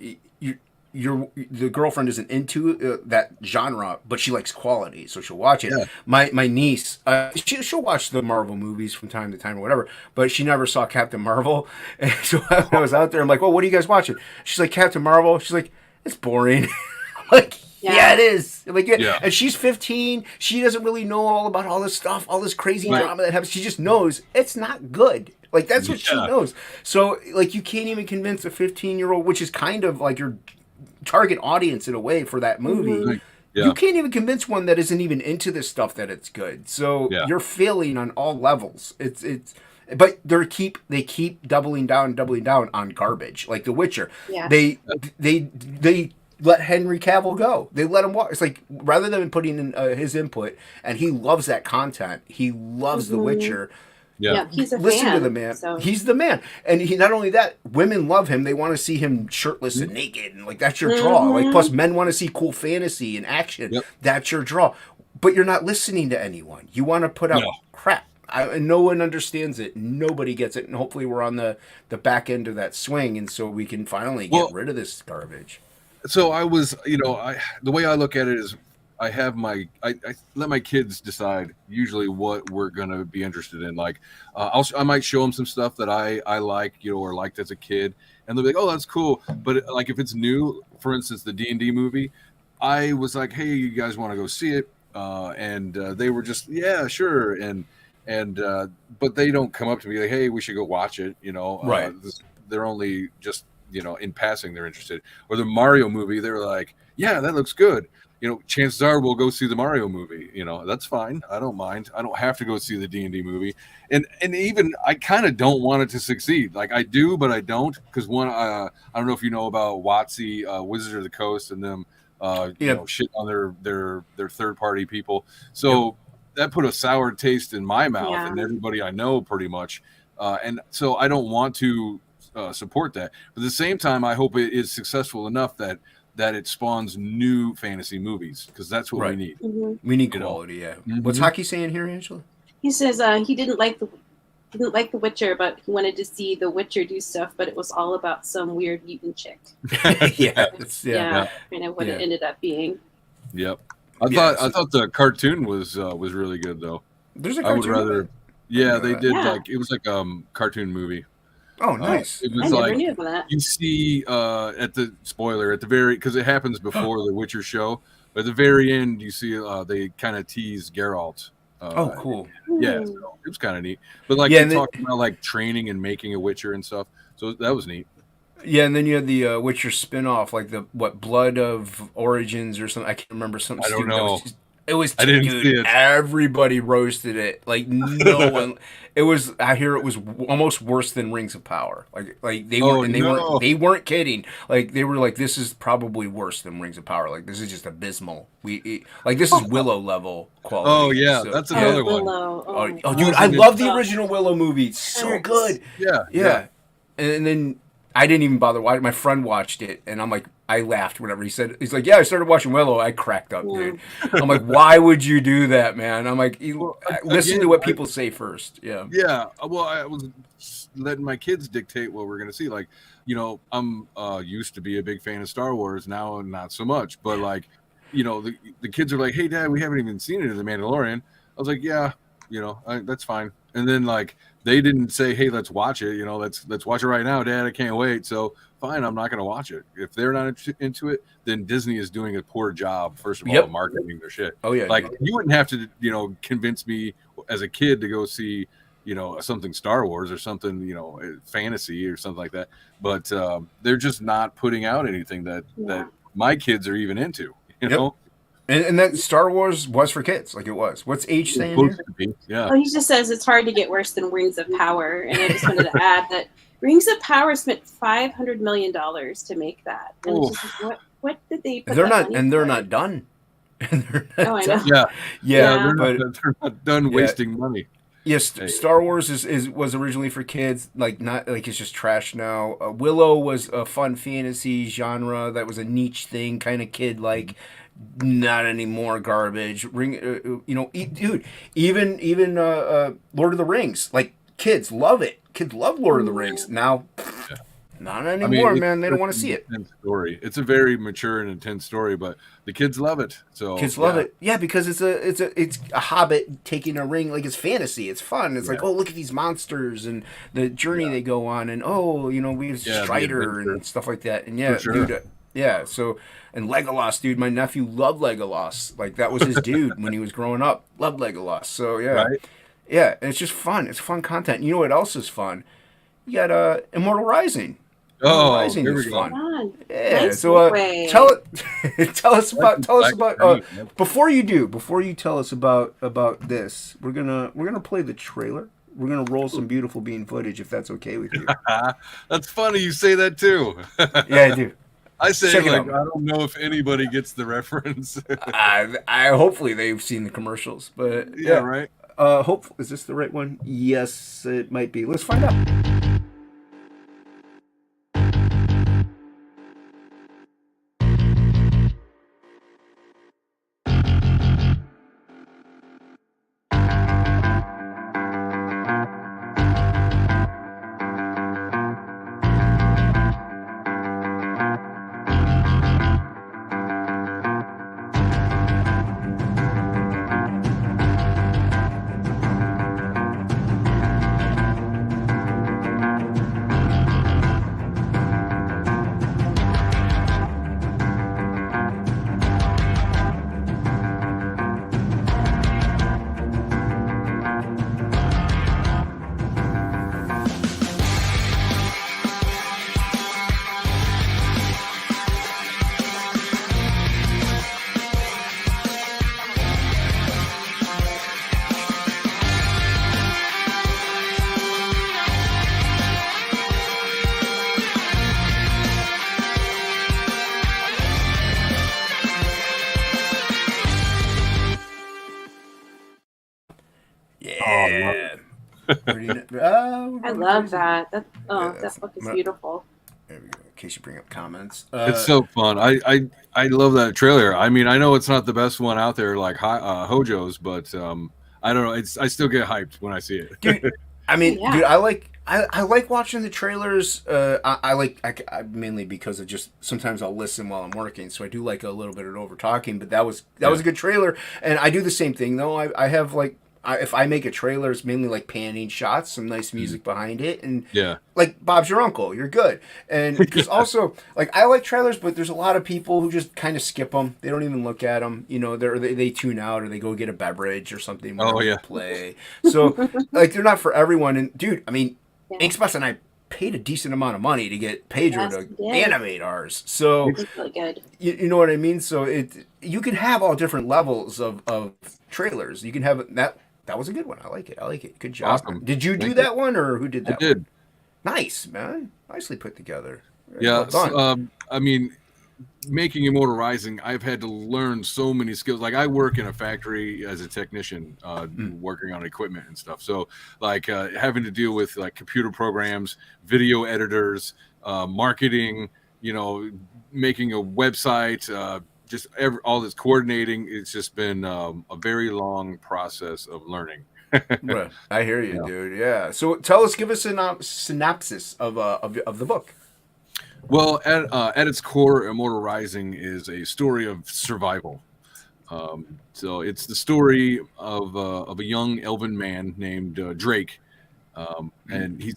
the girlfriend isn't into that genre, but she likes quality, so she'll watch it. Yeah. My niece, she'll watch the Marvel movies from time to time or whatever, but she never saw Captain Marvel. And so I was out there, I'm like, well, what are you guys watching? She's like, Captain Marvel. She's like, it's boring. I'm like, yeah, it is. I'm like, yeah. And she's 15. She doesn't really know all about all this stuff, all this crazy drama that happens. She just knows it's not good. Like, that's what she knows. So, like, you can't even convince a 15-year-old, which is kind of like your target audience in a way for that movie. Mm-hmm. Yeah. You can't even convince one that isn't even into this stuff that it's good. So you're failing on all levels. But they keep doubling down on garbage, like The Witcher. Yeah. They let Henry Cavill go. They let him walk. It's like rather than putting in his input, and he loves that content. He loves The Witcher. Yeah, he's a Listen fan, to the man. So. He's the man, and he not only that, women love him. They want to see him shirtless and naked, and like that's your draw. Like plus, men want to see cool fantasy and action. Yep. That's your draw. But you're not listening to anyone. You want to put out crap. And no one understands it. Nobody gets it, and hopefully, we're on the back end of that swing, and so we can finally get rid of this garbage. So I was, the way I look at it is I let my kids decide usually what we're going to be interested in. Like, I might show them some stuff that I like, or liked as a kid, and they'll be like, oh, that's cool. But like, if it's new, for instance, the D&D movie, I was like, hey, you guys want to go see it? And they were just, yeah, sure. But they don't come up to me like, hey, we should go watch it. Right. They're only just, in passing, they're interested. Or the Mario movie, they're like, yeah, that looks good. Chances are we'll go see the Mario movie. That's fine. I don't mind. I don't have to go see the D&D movie. And even I kind of don't want it to succeed. Like I do, but I don't. Because I don't know if you know about WotC, Wizards of the Coast, and them, shit on their third party people. So that put a sour taste in my mouth and everybody I know pretty much. And so I don't want to support that. But at the same time, I hope it is successful enough that it spawns new fantasy movies, because that's what we need. Mm-hmm. We need quality, yeah. Mm-hmm. What's Hockey saying here, Angela? He says he didn't like The Witcher, but he wanted to see The Witcher do stuff, but it was all about some weird mutant chick. Kind of what it ended up being. Yep. I thought the cartoon was really good though. There's a cartoon. I would rather. Yeah, they did like it was like cartoon movie. Oh, nice! It was I never knew that. You see at the spoiler at the very, because it happens before the Witcher show, but at the very end you see they kind of tease Geralt. Cool! Yeah, so it was kind of neat. But like they talked about like training and making a Witcher and stuff, so that was neat. Yeah, and then you had the Witcher spin-off, like the Blood of Origins or something. I can't remember something. I don't know. It was, I didn't dude, see it. everybody roasted it. Like, no one. It was. I hear it was almost worse than Rings of Power. Like they weren't, and they weren't kidding. Like they were like, this is probably worse than Rings of Power. Like this is just abysmal. Like this is Willow level quality. Oh yeah, So, that's another one. Willow. Oh, dude, I love the original Willow movie. It's so good. Yeah. And then I didn't even bother watching. My friend watched it, and I'm like, I laughed whenever he said, he's like, yeah, I started watching Willow. I cracked up, dude. I'm like, why would you do that, man? I'm like, listen to what people say first. Yeah. Yeah. Well, I was letting my kids dictate what we're going to see. Like, you know, I'm used to be a big fan of Star Wars. Now, not so much. But like, you know, the kids are like, hey, Dad, we haven't even seen it in The Mandalorian. I was like, yeah, you know, that's fine. And then like, they didn't say, hey, let's watch it. You know, let's watch it right now, Dad. I can't wait. So fine, I'm not going to watch it. If they're not into it, then Disney is doing a poor job, first of all, of marketing their shit. Oh, yeah. Like, you wouldn't have to, you know, convince me as a kid to go see, you know, something Star Wars or something, you know, fantasy or something like that. But they're just not putting out anything that my kids are even into, you know? And that Star Wars was for kids, like it was. What's H saying here? Yeah. Oh, he just says it's hard to get worse than Rings of Power, and I just wanted to add that Rings of Power spent $500 million to make that. And it's just like, what did they? Put they're not done. I know. Yeah. They're not done wasting money. Yes, Star Wars was originally for kids, like not like it's just trash now. Willow was a fun fantasy genre that was a niche thing, kind of kid like. Not anymore, garbage. You know, dude. Even Lord of the Rings, like kids love it. Kids love Lord of the Rings. Now, not anymore, man. They don't want to see it. Story. It's a very mature and intense story, but the kids love it. So kids love it. Yeah, because it's a hobbit taking a ring. Like it's fantasy. It's fun. It's like, oh, look at these monsters and the journey they go on, and oh, you know, we have Strider and stuff like that. And dude. Yeah, so, and Legolas, dude, my nephew loved Legolas. Like, that was his dude when he was growing up. Loved Legolas. So, yeah. Right? Yeah, and it's just fun. It's fun content. You know what else is fun? You got Immortal Rising. Oh, Rising is fun. Yeah, nice so tell us about before you tell us about this, we're gonna play the trailer. We're gonna roll some beautiful bean footage if that's okay with you. That's funny you say that too. Yeah, I do. I say, like, I don't know if anybody gets the reference. I hopefully they've seen the commercials, but yeah, right. Is this the right one? Yes, it might be. Let's find out. I love that. That book is beautiful. There we go. In case you bring up comments, it's so fun. I love that trailer. I mean, I know it's not the best one out there, like Hojo's, but I don't know. I still get hyped when I see it. Dude, I mean, dude, I like watching the trailers. I mainly because of just sometimes I'll listen while I'm working, so I do like a little bit of over talking. But that was a good trailer, and I do the same thing though. I have like. If I make a trailer, it's mainly like panning shots, some nice music behind it, and like Bob's Your Uncle, you're good. And because also, like I like trailers, but there's a lot of people who just kind of skip them. They don't even look at them. You know, they tune out or they go get a beverage or something. Play. So like they're not for everyone. And dude, I mean, Inksbus and I paid a decent amount of money to get Pedro Yes, to he did. animate ours. So It's really good. you know what I mean. So you can have all different levels of trailers. You can have that. That was a good one. I like it. I like it. Good job. Man. Awesome. Did you do Thank you. that one or who did I that did. one? Nice, man. Nicely put together. Very Yeah. well done. I mean, making Immortal Rising, I've had to learn so many skills. Like I work in a factory as a technician, working on equipment and stuff. So like having to deal with like computer programs, video editors, marketing, you know, making a website, all this coordinating. It's just been a very long process of learning. Right. I hear you, Yeah. dude. Yeah. So tell us, give us a synopsis of the book. Well, at its core, Immortal Rising is a story of survival. So it's the story of a young elven man named Drake, and he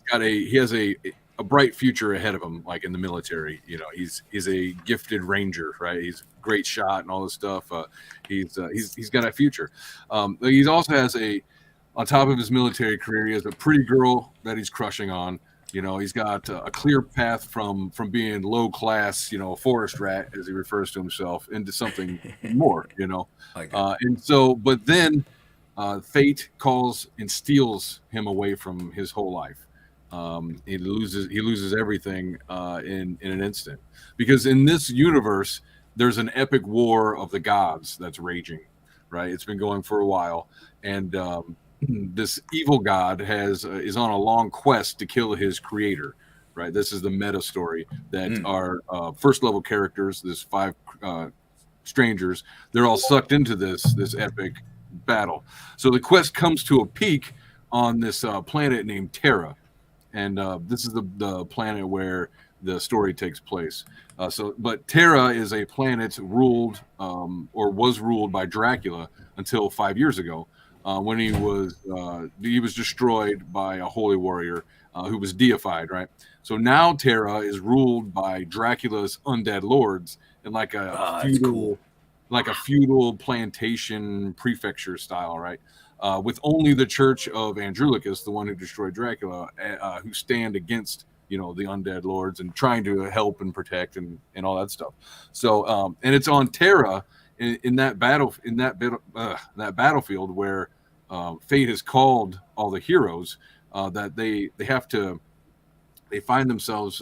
has a bright future ahead of him, like in the military. You know, he's a gifted ranger, right? He's a great shot and all this stuff. He's got a future. He also has on top of his military career, he has a pretty girl that he's crushing on. You know, he's got a clear path from being low class, you know, a forest rat, as he refers to himself, into something more, you know. And so, but then fate calls and steals him away from his whole life. He loses everything in an instant, because in this universe, there's an epic war of the gods that's raging, right? It's been going for a while, and this evil god is on a long quest to kill his creator, right? This is the meta story that our first level characters, this 5 strangers, they're all sucked into this epic battle. So the quest comes to a peak on this planet named Terra, and this is the planet where the story takes place. But Terra is a planet ruled or was ruled by Dracula until 5 years ago. When he was destroyed by a holy warrior who was deified, right? So now Terra is ruled by Dracula's undead lords in like a feudal plantation prefecture style, right? With only the Church of Andronicus, the one who destroyed Dracula, who stand against the undead lords and trying to help and protect and all that stuff. So and it's on Terra. In that battlefield where fate has called all the heroes, that they find themselves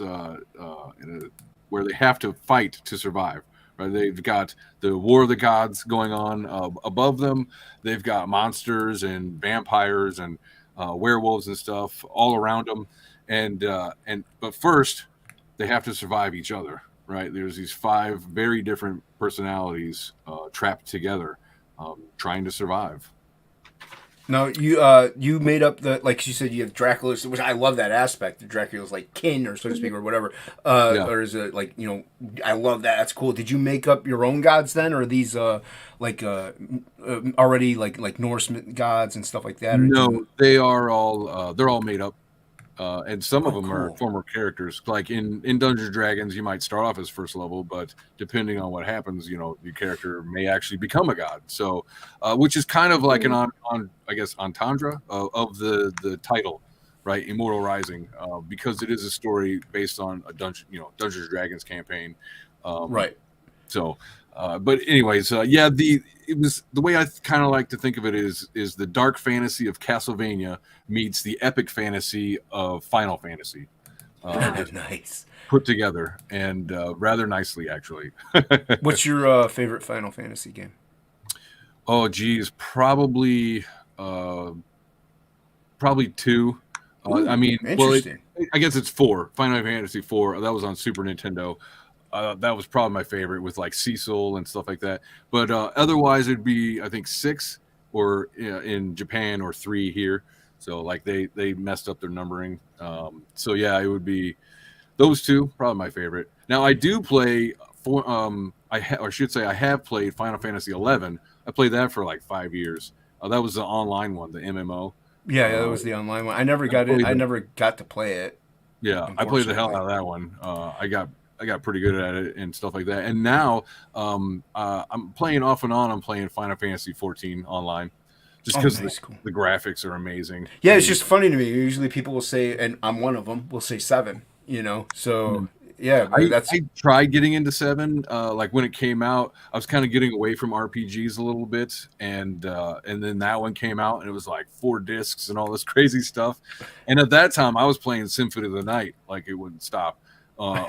where they have to fight to survive. Right? They've got the War of the Gods going on above them. They've got monsters and vampires and werewolves and stuff all around them. But first, they have to survive each other. Right, there's these 5 very different personalities trapped together, trying to survive. No, you made up like you said, you have Dracula's, which I love that aspect. Dracula's like kin, or so to speak, or whatever. Or is it like I love that. That's cool. Did you make up your own gods then, or are these already like Norse gods and stuff like that? No, they are all they're all made up. And some of them cool. are former characters. Like in Dungeons and Dragons, you might start off as first level, but depending on what happens, your character may actually become a god. So, which is kind of like an entendre of the title, right? Immortal Rising, because it is a story based on a Dungeons and Dragons campaign, right? So, but anyways, it was the way I kind of like to think of it is the dark fantasy of Castlevania meets the epic fantasy of Final Fantasy. Nice. Put together and rather nicely, actually. What's your favorite Final Fantasy game? Oh, geez, probably 2. I mean, interesting. I guess it's 4. Final Fantasy 4. That was on Super Nintendo. That was probably my favorite, with like Cecil and stuff like that. But otherwise, it'd be, I think, 6 or in Japan, or 3 here. So like they messed up their numbering. So yeah, it would be those 2, probably my favorite. Now I do play I have played Final Fantasy 11. I played that for like 5 years. That was the online one, the MMO. Yeah, that was the online one. I never got it. I never got to play it. Yeah, I played the hell out of that one. I got pretty good at it and stuff like that. And now I'm playing off and on. I'm playing Final Fantasy 14 online. just because nice, cool. the graphics are amazing. Yeah, it's just funny to me. Usually people will say, and I'm one of them, will say 7. So yeah, that's. I tried getting into 7. Like when it came out, I was kind of getting away from RPGs a little bit, and then that one came out, and it was like 4 discs and all this crazy stuff. And at that time, I was playing Symphony of the Night like it wouldn't stop, or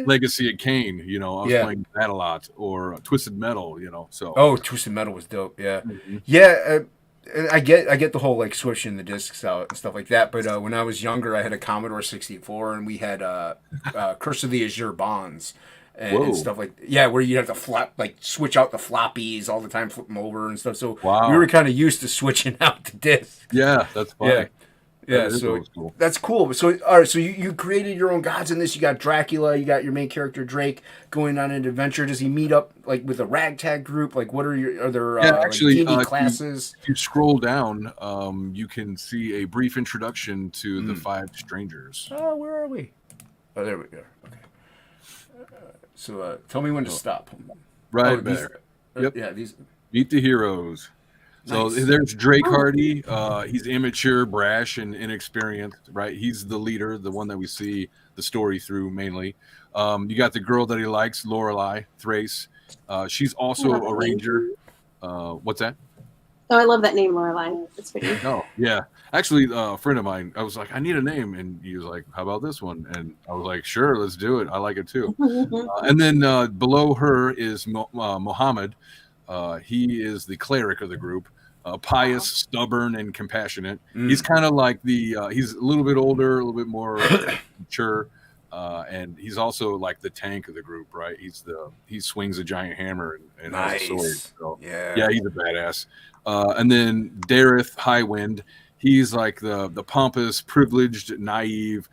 Legacy of Kain. I was playing that a lot, or Twisted Metal. So Twisted Metal was dope. Yeah, mm-hmm. yeah. I get the whole like switching the discs out and stuff like that. But when I was younger, I had a Commodore 64, and we had Curse of the Azure Bonds and stuff like where you have to switch out the floppies all the time, flip them over and stuff. So we were kind of used to switching out the discs. Yeah, that's funny. Yeah. Yeah, so cool. That's cool. So, all right, so you created your own gods in this. You got Dracula, you got your main character Drake going on an adventure. Does he meet up like with a ragtag group? Like, what are there actually like, classes? If you scroll down, you can see a brief introduction to the 5 strangers. Oh, where are we? Oh, there we go. Okay. So tell me when to stop. Right there. Yep. Yeah, these. Meet the heroes. So there's Drake Hardy. He's immature, brash, and inexperienced, right? He's the leader, the one that we see the story through mainly. You got the girl that he likes, Lorelei Thrace. She's also a ranger. What's that? Oh, I love that name, Lorelei. It's pretty. Oh, yeah. Actually, a friend of mine, I was like, I need a name. And he was like, how about this one? And I was like, sure, let's do it. I like it too. And then below her is Mohammed. He is the cleric of the group, pious, stubborn, and compassionate. He's kind of like he's a little bit older, a little bit more mature, and he's also like the tank of the group, right? He swings a giant hammer and has a sword. So, yeah, he's a badass. And then Dareth Highwind, he's like the pompous, privileged, naive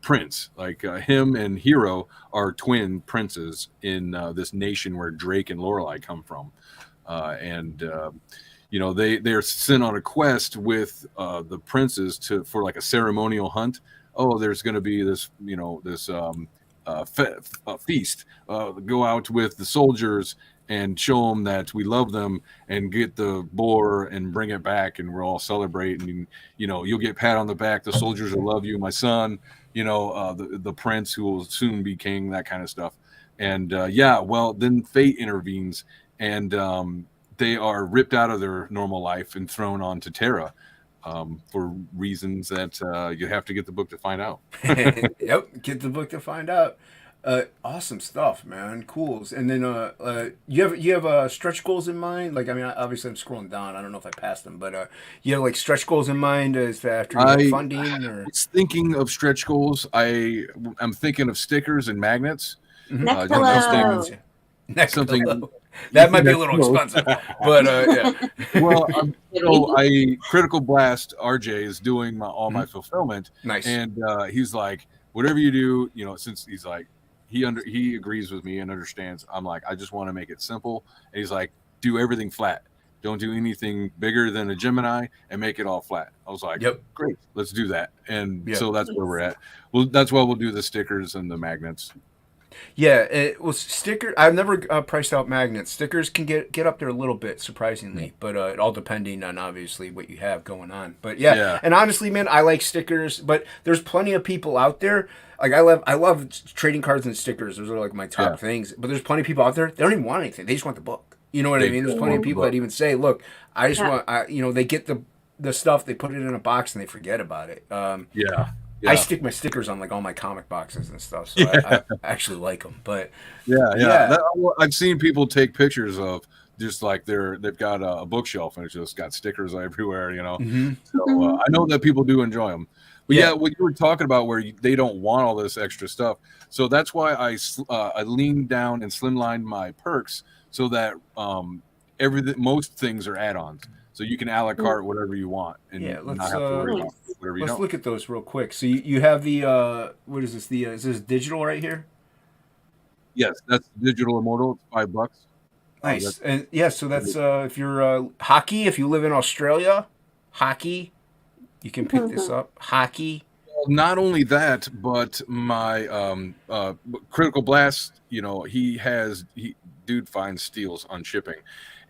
prince. Like him and Hero are twin princes in this nation where Drake and Lorelei come from, and they're sent on a quest with the princes for like a ceremonial hunt. Oh, there's going to be this feast. Go out with the soldiers and show them that we love them, and get the boar and bring it back, and we'll all celebrate. And you'll get pat on the back. The soldiers will love you, my son. The prince who will soon be king, that kind of stuff. And then fate intervenes, and they are ripped out of their normal life and thrown onto Terra for reasons that you have to get the book to find out. Yep, get the book to find out. Awesome stuff, man. Cool. And then you have stretch goals in mind? Like, I mean, obviously I'm scrolling down. I don't know if I passed them, but you have like stretch goals in mind as after you have funding? Or? It's thinking of stretch goals. I'm thinking of stickers and magnets. Neck pillow. Something that might be a little expensive, but yeah. Well, Critical Blast RJ is doing all my fulfillment. Nice. And he's like, whatever you do, since he's like, he agrees with me and understands. I'm like, I just want to make it simple. And he's like, do everything flat. Don't do anything bigger than a Gemini, and make it all flat. I was like, yep, great, let's do that. And so that's where we're at. Well, that's why we'll do the stickers and the magnets. Yeah, sticker. I've never priced out magnets. Stickers can get up there a little bit, surprisingly, but it all depending on obviously what you have going on. But yeah, and honestly, man, I like stickers. But there's plenty of people out there. Like I love trading cards and stickers. Those are like my top things. But there's plenty of people out there. They don't even want anything. They just want the book. You know what I mean? There's plenty of people that even say, "Look, I just want." They get the stuff, they put it in a box, and they forget about it. Yeah. I stick my stickers on like all my comic boxes and stuff, so I actually like them. But I've seen people take pictures of just like they've got a bookshelf and it's just got stickers everywhere, Mm-hmm. So I know that people do enjoy them. But what you were talking about, where they don't want all this extra stuff, so that's why I leaned down and slimlined my perks so that most things are add-ons. So you can a la carte whatever you want, and not have to worry about whatever you don't. Let's look at those real quick. So you have the what is this? Is this digital right here? Yes, that's digital immortal. It's $5. Nice. And so that's if you're hockey. If you live in Australia, hockey, you can pick this up. Hockey. Well, not only that, but my Critical Blast. Dude finds steals on shipping.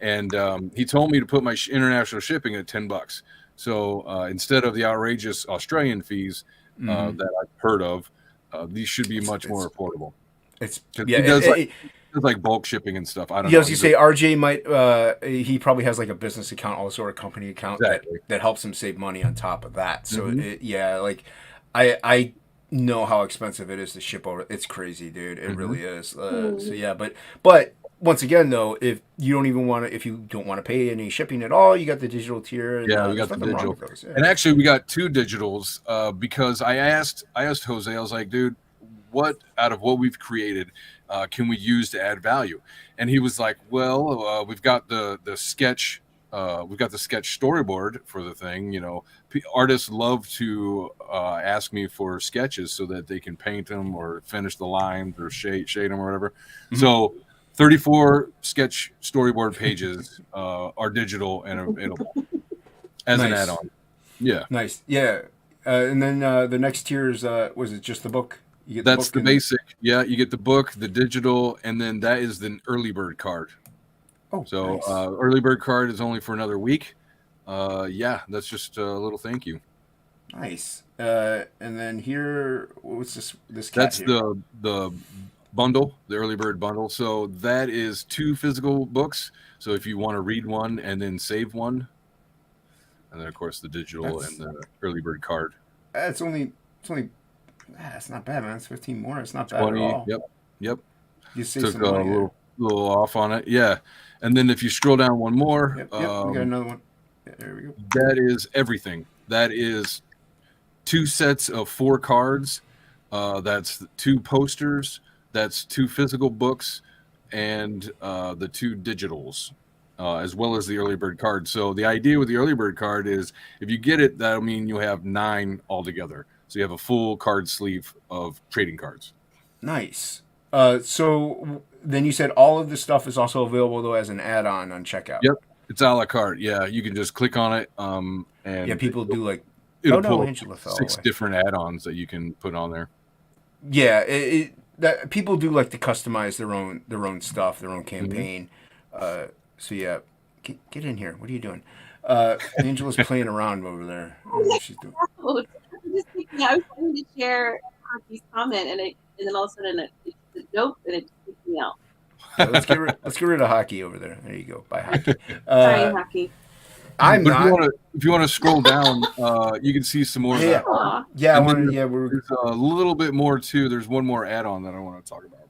and he told me to put my international shipping at $10. So instead of the outrageous Australian fees that I've heard of, these should be much more affordable. It's He does like bulk shipping and stuff. I don't know. Yeah, as you say, RJ might. He probably has like a business account, also a company account that helps him save money on top of that. So like I know how expensive it is to ship over. It's crazy, dude. It really is. So yeah, but once again though, if you don't want to pay any shipping at all, you got the digital tier. And, we got the digital. And actually, we got 2 digitals because I asked Jose. I was like, dude, what out of what we've created can we use to add value? And he was like, well, we've got the sketch. We've got the sketch storyboard for the thing. You know, artists love to ask me for sketches so that they can paint them or finish the lines or shade them or whatever. So 34 sketch storyboard pages are digital and available as an add-on. Yeah. Nice. Yeah. And then the next tier is, was it just the book? That's the basic. Yeah, you get the book, the digital, and then that is the early bird card. Oh, so nice. Early bird card is only for another week. Yeah, that's just a little thank you. Nice. And then here, what's this cat That's here? the bundle, the early bird bundle. So that is 2 physical books. So if you want to read one and then save one, and then of course the digital and the early bird card. It's only. It's not bad, man. It's 15 more. It's not bad 20, at all. Yep. You save Took some money. A little off on it. Yeah. And then if you scroll down one more, we got another one. Yeah, there we go. That is everything. That is 2 sets of 4 cards. That's 2 posters. That's 2 physical books, and the 2 digitals, as well as the early bird card. So the idea with the early bird card is if you get it, that'll mean you have 9 altogether. So you have a full card sleeve of trading cards. Nice. So then you said all of this stuff is also available though as an add-on on checkout. Yep, it's a la carte. Yeah, you can just click on it. And people do like. It'll pull 6 different add-ons that you can put on there. Yeah, that people do like to customize their own stuff, their own campaign. So yeah, get in here. What are you doing? Angela's playing around over there. She's doing. I was trying to share Hockey's comment, and then all of a sudden it's nope, and it just kicked me out. Yeah, let's get rid of Hockey over there. There you go. Bye, Hockey. Sorry, Hockey. I'm not. If you want to scroll down, you can see some more. Yeah, there's a little bit more too. There's one more add-on that I want to talk about.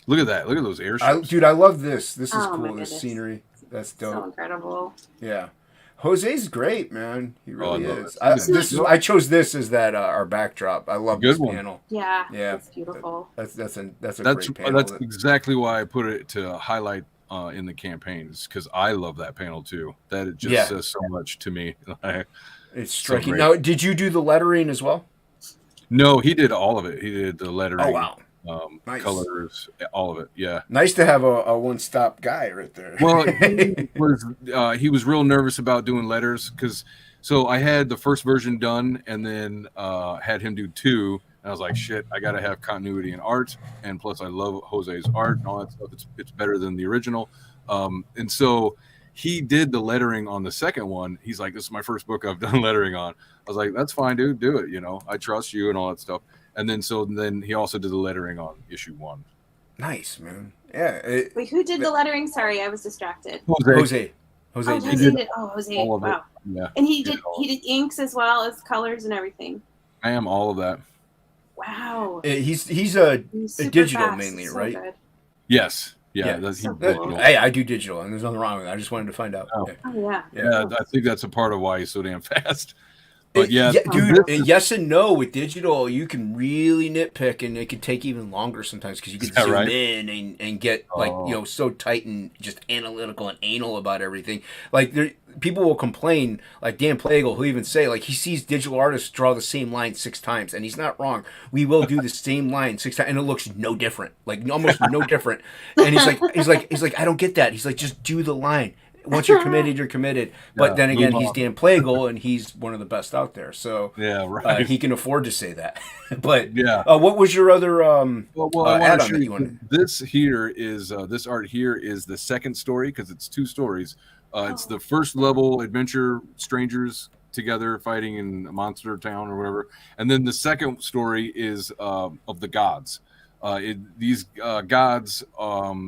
Look at that. Look at those airships. Dude, I love this. This is cool. This scenery. That's dope. So incredible. Yeah. Jose's great, man. He really is. I chose this as that our backdrop. I love this panel. Yeah, it's beautiful. That's a great panel. That's exactly why I put it to highlight in the campaigns, because I love that panel too. That it just says so much to me. It's striking. So now, did you do the lettering as well? No, he did all of it. He did the lettering. Oh wow. Nice. Colors, all of it. Yeah. Nice to have a one-stop guy right there. Well, he was real nervous about doing letters so I had the first version done and then had him do 2. And I was like, shit, I got to have continuity in art. And plus I love Jose's art and all that stuff. It's better than the original. And so he did the lettering on the second one. He's like, this is my first book I've done lettering on. I was like, that's fine, dude. Do it. You know, I trust you and all that stuff. And then he also did the lettering on issue 1. Nice, man. Yeah. Wait, who did the lettering? Sorry, I was distracted. Jose. Jose did. Oh, Jose. Wow. Yeah. And he did inks as well as colors and everything. I am all of that. Wow. He's a digital fast. mainly, so right? Good. Yes. Yeah. Hey, I do digital, and there's nothing wrong with it. I just wanted to find out. Oh yeah. Yeah, I think that's a part of why he's so damn fast. But dude, yes and no. With digital, you can really nitpick, and it can take even longer sometimes because you can zoom in and get so tight and just analytical and anal about everything. Like people will complain, like Dan Plagle, who'll even say like he sees digital artists draw the same line 6 times, and he's not wrong. We will do the same line 6 times, and it looks no different, like almost no different. And he's like, I don't get that. He's like, just do the line. once you're committed, you're committed. But Yeah, then again, move he's on. Dan Plagle, and he's one of the best out there, so Yeah, right. he can afford to say that. But Yeah. what was your other Well, I want to add-on show that you you wanted? this here is this art here is the second story because it's two stories. It's the first level adventure, strangers together fighting in a monster town or whatever, and then the second story is of the gods. These gods,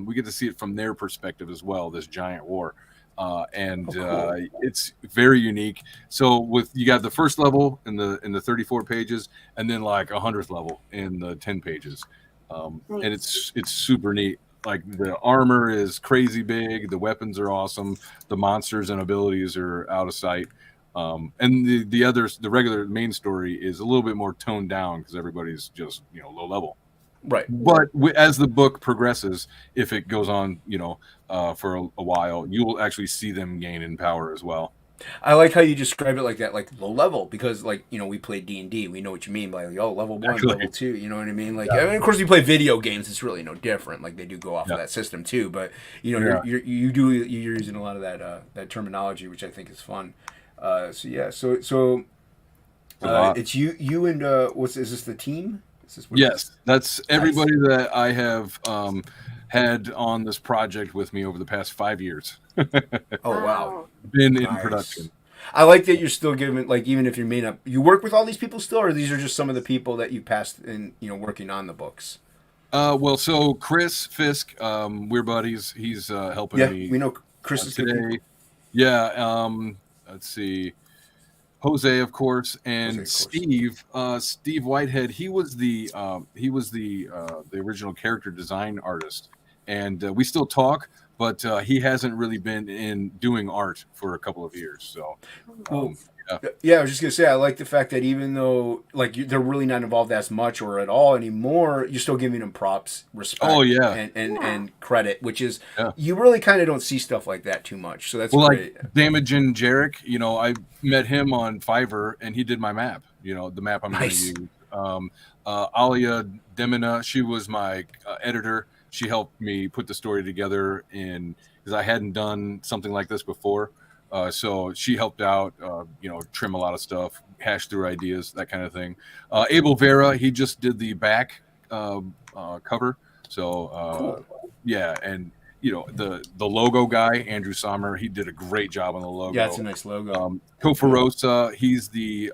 we get to see it from their perspective as well. This giant war. And Oh, cool. it's very unique. So with you got the first level in the 34 pages, and then like 100th level in the 10 pages, and Nice. it's super neat. Like the armor is crazy big, the weapons are awesome, the monsters and abilities are out of sight. And the regular main story is a little bit more toned down because everybody's just low level. Right. But as the book progresses, if it goes on, for a while, you will actually see them gain in power as well. I like how you describe it like that, like low level, because like we play D&D, we know what you mean by like, level 1, Actually, level 2. You know what I mean? Like, yeah, I mean, of course, you play video games, it's really no different. Like they do go off of yeah, that system too, but yeah, you're using a lot of that terminology, which I think is fun. So yeah, so it's a lot. it's you and is this the team? Is this what it is? Yes, that's Nice. everybody that I have had on this project with me over the past 5 years. Oh wow, Wow. Been in nice. production. I like that you're still giving, like, even if you may not, you work with all these people still, or these are just some of the people that you passed in, working on the books. Well, so Chris Fisk, we're buddies. He's helping Yeah, me we know Chris is good people. today. Yeah. Let's see. Jose, of course, Jose, and of course. Steve Whitehead. He was the original character design artist, and we still talk, but he hasn't really been in doing art for a couple of years. So, Well, yeah. yeah, I was just gonna say I like the fact that even though like they're really not involved as much or at all anymore, you're still giving them props, Oh respect, yeah, Yeah. and credit, which is yeah. you really kind of don't see stuff like that too much. So that's Well, like great. Damaging Jarek, I met him on Fiverr, and he did my map. The map I'm going to Nice. use. Alia Demina, she was my editor. She helped me put the story together, because I hadn't done something like this before. So she helped out, trim a lot of stuff, hash through ideas, that kind of thing. Abel Vera, he just did the back cover. So Cool. yeah, and the logo guy, Andrew Sommer, he did a great job on the logo. Yeah, it's a nice logo. Kofarosa, he's the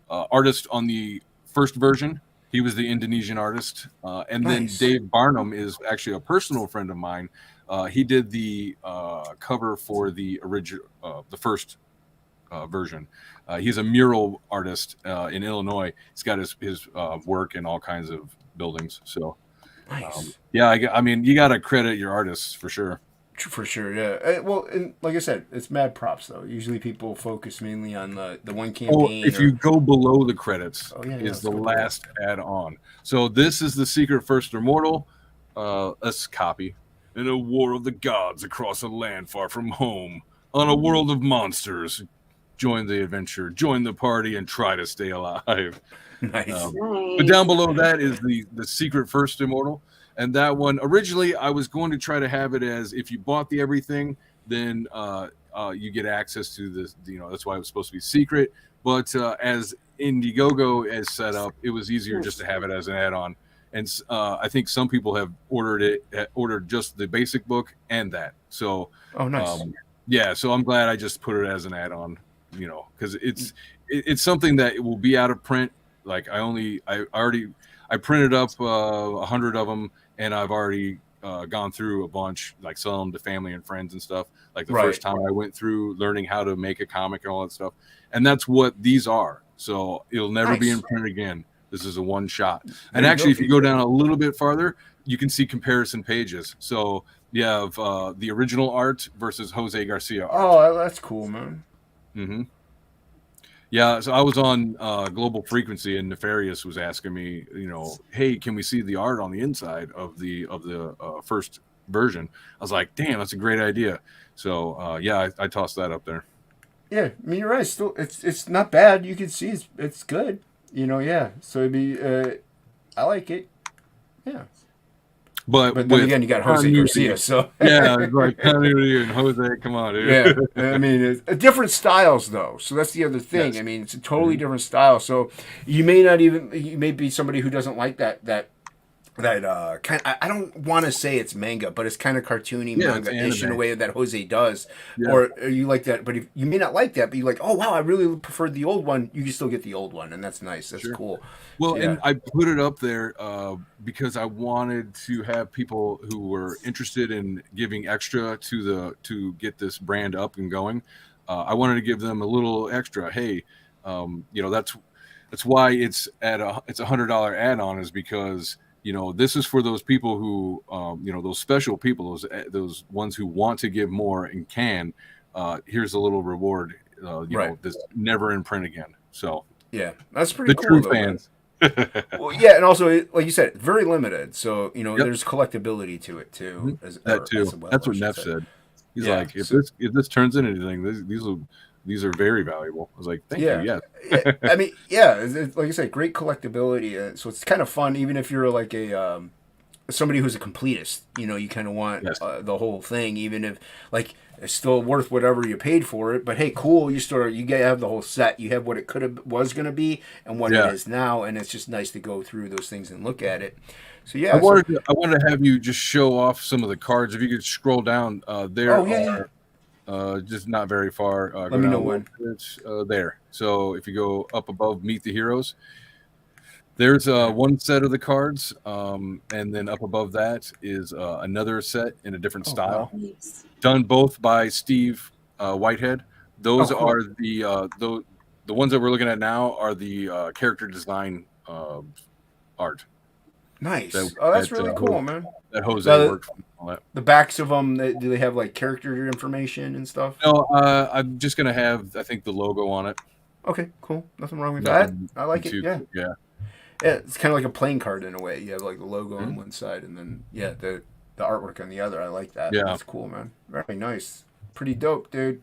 artist on the first version. He was the Indonesian artist, and Nice. then Dave Barnum is actually a personal friend of mine. He did the cover for the original, the first version. He's a mural artist in Illinois. He's got his work in all kinds of buildings. So, Nice. yeah, I mean, you got to credit your artists for sure. For sure, yeah. Well, and like I said, it's mad props though. Usually people focus mainly on the one Oh, campaign. if you go below the credits, Oh yeah, is let's the go to last add-on. So this is the Secret First Immortal. Let's copy. In a war of the gods across a land far from home, on a world of monsters, join the adventure, join the party, and try to stay alive. Nice. But down below that is the Secret First Immortal. And that one, originally, I was going to try to have it as if you bought the everything, then you get access to this. That's why it was supposed to be secret. But as Indiegogo is set up, it was easier just to have it as an add-on. And I think some people have ordered just the basic book and that. So, Oh, nice. yeah. So I'm glad I just put it as an add-on. Because it's something that will be out of print. Like I printed up 100 of them, and I've already gone through a bunch, like selling them to family and friends and stuff. Like the first time I went through learning how to make a comic and all that stuff. And that's what these are. So it'll never be in print again. This is a one shot. And actually, if you go down a little bit farther, you can see comparison pages. So you have the original art versus Jose Garcia art. Oh, that's cool, man. Mm-hmm. Yeah, so I was on Global Frequency, and Nefarious was asking me, hey, can we see the art on the inside of the first version? I was like, damn, that's a great idea. So yeah, I tossed that up there. Yeah, I mean, you're right. Still, it's not bad. You can see it's good. Yeah. So it'd be. I like it. Yeah. But But then with again, you got Jose continuity, Garcia, so yeah, it's like continuity and Jose, come on, yeah. dude. I mean, it's different styles though. So that's the other thing. Yes. I mean, it's a totally different style. So you may not even you may be somebody who doesn't like that kind. I don't want to say it's manga, but it's kind of cartoony Yeah, it's manga-ish in a anime. way that Jose does. Yeah. Or you like that, but if you may not like that, but you're like, oh wow, I really preferred the old one. You can still get the old one, and that's nice. That's Sure. cool. Well, Yeah. and I put it up there because I wanted to have people who were interested in giving extra to get this brand up and going. I wanted to give them a little extra. Hey, that's why it's it's $100 add-on, is because this is for those people who those special people, those ones who want to give more and can. Here's a little reward. Right. That's never in print again. So Yeah, that's pretty the cool true though, fans. man. Well, yeah, and also, like you said, it's very limited. So Yep. there's collectability to it too. That too. That's what Neff said. He's like, if this turns into anything, these are very valuable. I was like, thank you. Yeah. I mean, yeah, like I said, great collectability. So it's kind of fun, even if you're like somebody who's a completist. You kind of want the whole thing, even if like it's still worth whatever you paid for it. But hey, cool, you have the whole set. You have what it was going to be and what it is now, and it's just nice to go through those things and look at it. So yeah, I wanted to have you just show off some of the cards. If you could scroll down, there are just not very far. Let me know when. It's there. So if you go up above Meet the Heroes, there's one set of the cards, and then up above that is another set in a different style, done both by Steve Whitehead. Those are the ones that we're looking at now are the character design art. Nice. That's really cool, man. That Jose worked on all that. The backs of them, do they have like character information and stuff? No, I'm just gonna have, I think, the logo on it. Okay, cool. Nothing wrong with that. I like it. Yeah. Yeah. Yeah, it's kind of like a playing card in a way. You have like the logo on one side, and then the artwork on the other. I like that. Yeah, that's cool, man. Very nice. Pretty dope, dude.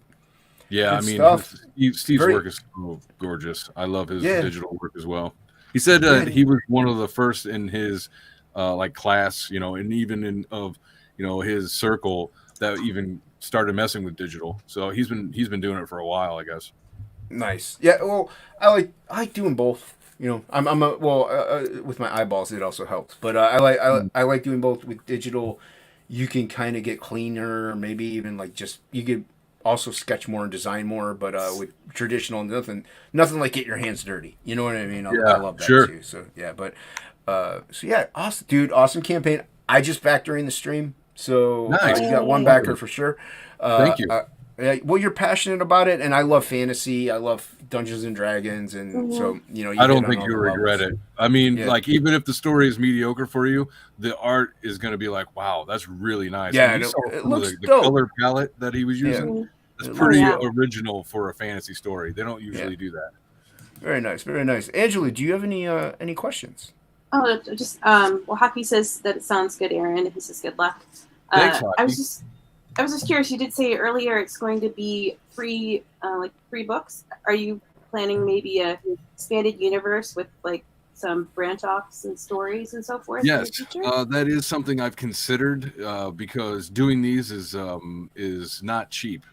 Yeah, Good I mean, stuff. Steve's work is so gorgeous. I love his digital work as well. He said he was one of the first in his like class, and even in his circle that even started messing with digital. So he's been doing it for a while, I guess. Nice. Yeah. Well, I like doing both. I'm with my eyeballs it also helps, but I like doing both with digital. You can kind of get cleaner, maybe even like just you could also sketch more and design more, but with traditional nothing like get your hands dirty. You know what I mean? I love that too. So yeah, but awesome, dude, awesome campaign. I just backed during the stream, so nice. You got one backer for sure. Thank you. Well, you're passionate about it, and I love fantasy. I love Dungeons and Dragons, and so I don't think you'll regret it. I mean, like even if the story is mediocre for you, the art is going to be like, wow, that's really nice. Yeah, it looks the dope. color palette that he was using. It's pretty original for a fantasy story. They don't usually do that. Very nice, very nice. Angela, do you have any questions? Oh, just well, Hockey says that it sounds good, Aaron. He says good luck. Thanks, Hockey. I was just curious. You did say earlier it's going to be free, like free books. Are you planning maybe a expanded universe with like some branch offs and stories and so forth? Yes, that is something I've considered because doing these is not cheap.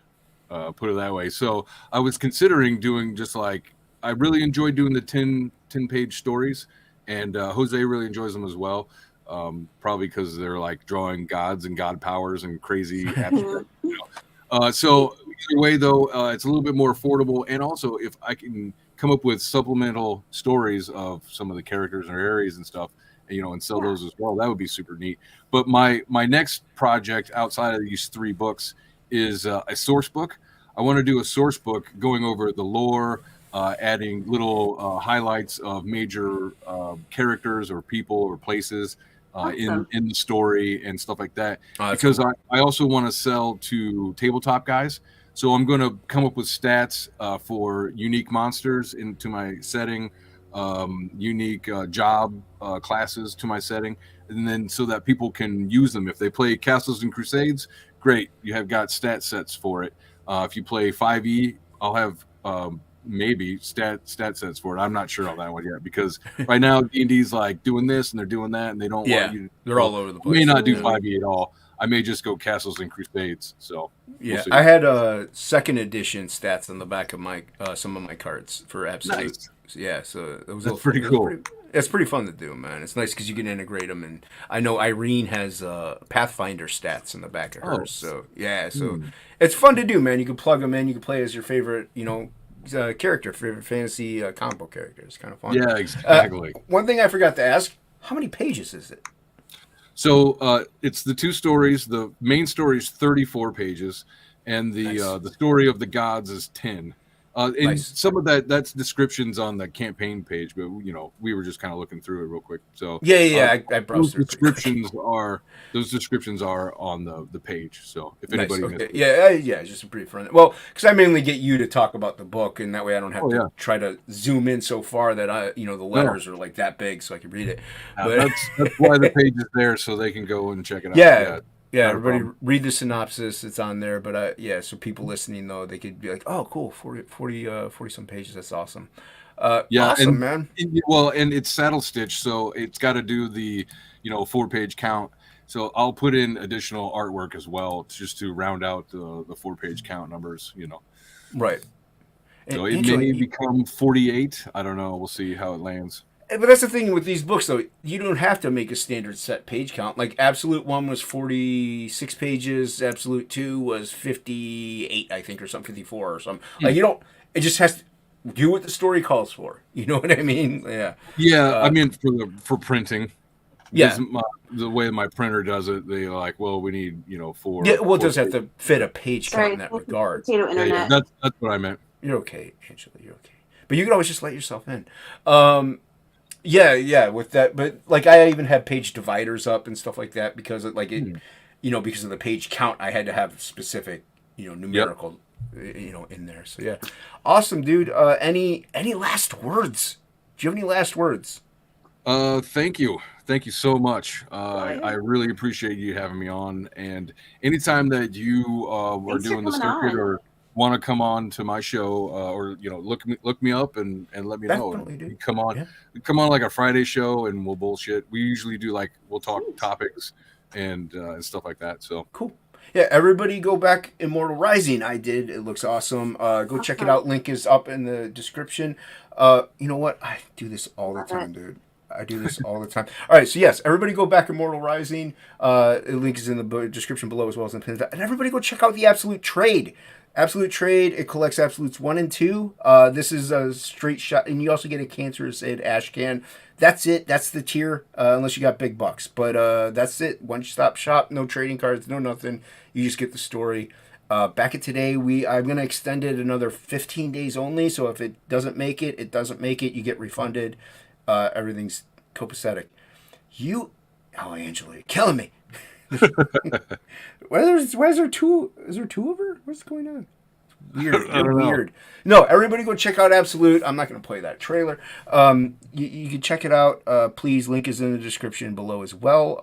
Put it that way. So I was considering doing just like I really enjoy doing the 10-page stories, and Jose really enjoys them as well. Probably because they're like drawing gods and god powers and crazy abstract. So either way, though, it's a little bit more affordable, and also if I can come up with supplemental stories of some of the characters and areas and stuff, and sell those as well, that would be super neat. But my next project outside of these 3 books is a source book. I want to do a source book going over the lore, adding little highlights of major characters or people or places. In the story and stuff like that, because cool. I also want to sell to tabletop guys. So I'm going to come up with stats for unique monsters into my setting, unique job classes to my setting, and then so that people can use them. If they play Castles and Crusades, great, you have got stat sets for it. If you play 5e, I'll have maybe stat sets for it. I'm not sure on that one yet because right now D&D's like doing this and they're doing that and they don't want you. They're all over the I place. may not do 5e at all. I may just go Castles and Crusades. So yeah, we'll I had second edition stats on the back of my some of my cards for Absolute. Nice. Yeah, so it was pretty cool. It's pretty fun to do, man. It's nice because you can integrate them, and I know Irene has Pathfinder stats in the back of hers. So yeah, so it's fun to do, man. You can plug them in. You can play as your favorite, character, favorite fantasy comic book character. It's kind of fun. Yeah, exactly. One thing I forgot to ask: how many pages is it? So it's the two stories. The main story is 34 pages, and the story of the gods is 10. And some of that's descriptions on the campaign page, but we were just kind of looking through it real quick. So I browsed those descriptions are on the page. So if anybody, just pretty fun. Well, because I mainly get you to talk about the book, and that way I don't have to try to zoom in so far that the letters are like that big, so I can read it. But that's why the page is there, so they can go and check it out. Yeah, everybody read the synopsis. It's on there. But so people listening, though, they could be like, oh, cool, 40 some pages. That's awesome. Awesome, man. And it's saddle stitch, so it's got to do the 4-page count. So I'll put in additional artwork as well, just to round out the 4-page count numbers. Right. So it may become 48. I don't know. We'll see how it lands. But that's the thing with these books, though. You don't have to make a standard set page count. Like Absolute 1 was 46 pages. Absolute 2 was 58, I think, or something, 54 or something. Like you don't. It just has to do what the story calls for. You know what I mean? Yeah. Yeah, I mean for printing. Yeah. The way my printer does it, they like, well, we need 4. Yeah, well, it does have to fit a page count in that regard. Internet. That's what I meant. You're okay, Angela. You're okay. But you can always just let yourself in. Yeah, with that. But like, I even have page dividers up and stuff like that because because of the page count, I had to have specific, numerical, in there. So yeah, awesome, dude. Any last words? Do you have any last words? Thank you so much. I really appreciate you having me on. And anytime that you are doing the circuit or want to come on to my show, or look me up and let me know. Come on like a Friday show and we'll bullshit. We usually do we'll talk topics and stuff like that. So cool. Yeah, everybody go back Immortal Rising. I did. It looks awesome. Go check it out. Link is up in the description. You know what? I do this all the time, dude. I do this all the time. All right, so yes, everybody go back Immortal Rising. The link is in the description below as well as in the pin. And everybody go check out the Absolute Trade. Absolute Trade, it collects Absolutes 1 and 2. This is a straight shot, and you also get a Cancerous Id Ash Can. That's it. That's the tier, unless you got big bucks. But that's it. One-stop shop, no trading cards, no nothing. You just get the story. Back at today, I'm going to extend it another 15 days only, so if it doesn't make it, it doesn't make it. You get refunded. Everything's copacetic. Angela, you're killing me. Why is there two? Is there two of her? What's going on? Weird. Weird. No, everybody go check out Absolute. I'm not going to play that trailer. You can check it out. Please, link is in the description below as well.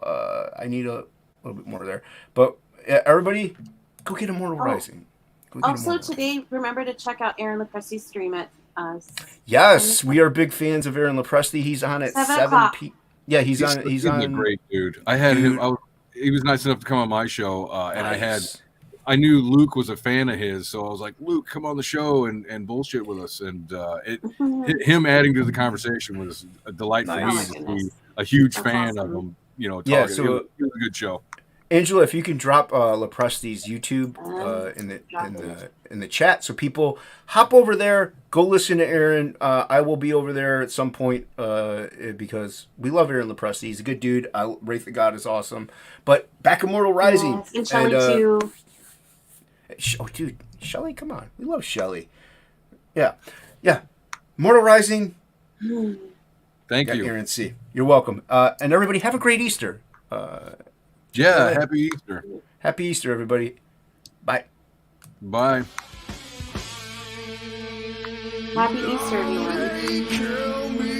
I need a little bit more there. But everybody, go get Immortal Rising. Also today, remember to check out Aaron Lepresti's stream at Yes, we are big fans of Aaron Lepresti. He's on at 7 p.m. Yeah, he's on. He's a great dude. I had him. He was nice enough to come on my show, and I knew Luke was a fan of his, so I was like, Luke, come on the show and bullshit with us. And him adding to the conversation was a delight for me to be a huge fan of him. Talking. Yeah, so it was a good show. Angela, if you can drop Lepresti's YouTube in the chat, so people hop over there, go listen to Aaron. I will be over there at some point because we love Aaron Lepresti. He's a good dude. Wraith the God is awesome. But back Immortal Rising. Yes, and Shelly too. Oh, dude, Shelly, come on. We love Shelly. Yeah. Immortal Rising. Thank you. Aaron C. You're welcome. And everybody, have a great Easter. Happy Easter. Happy Easter, everybody. Bye. Bye. Happy Easter, everyone.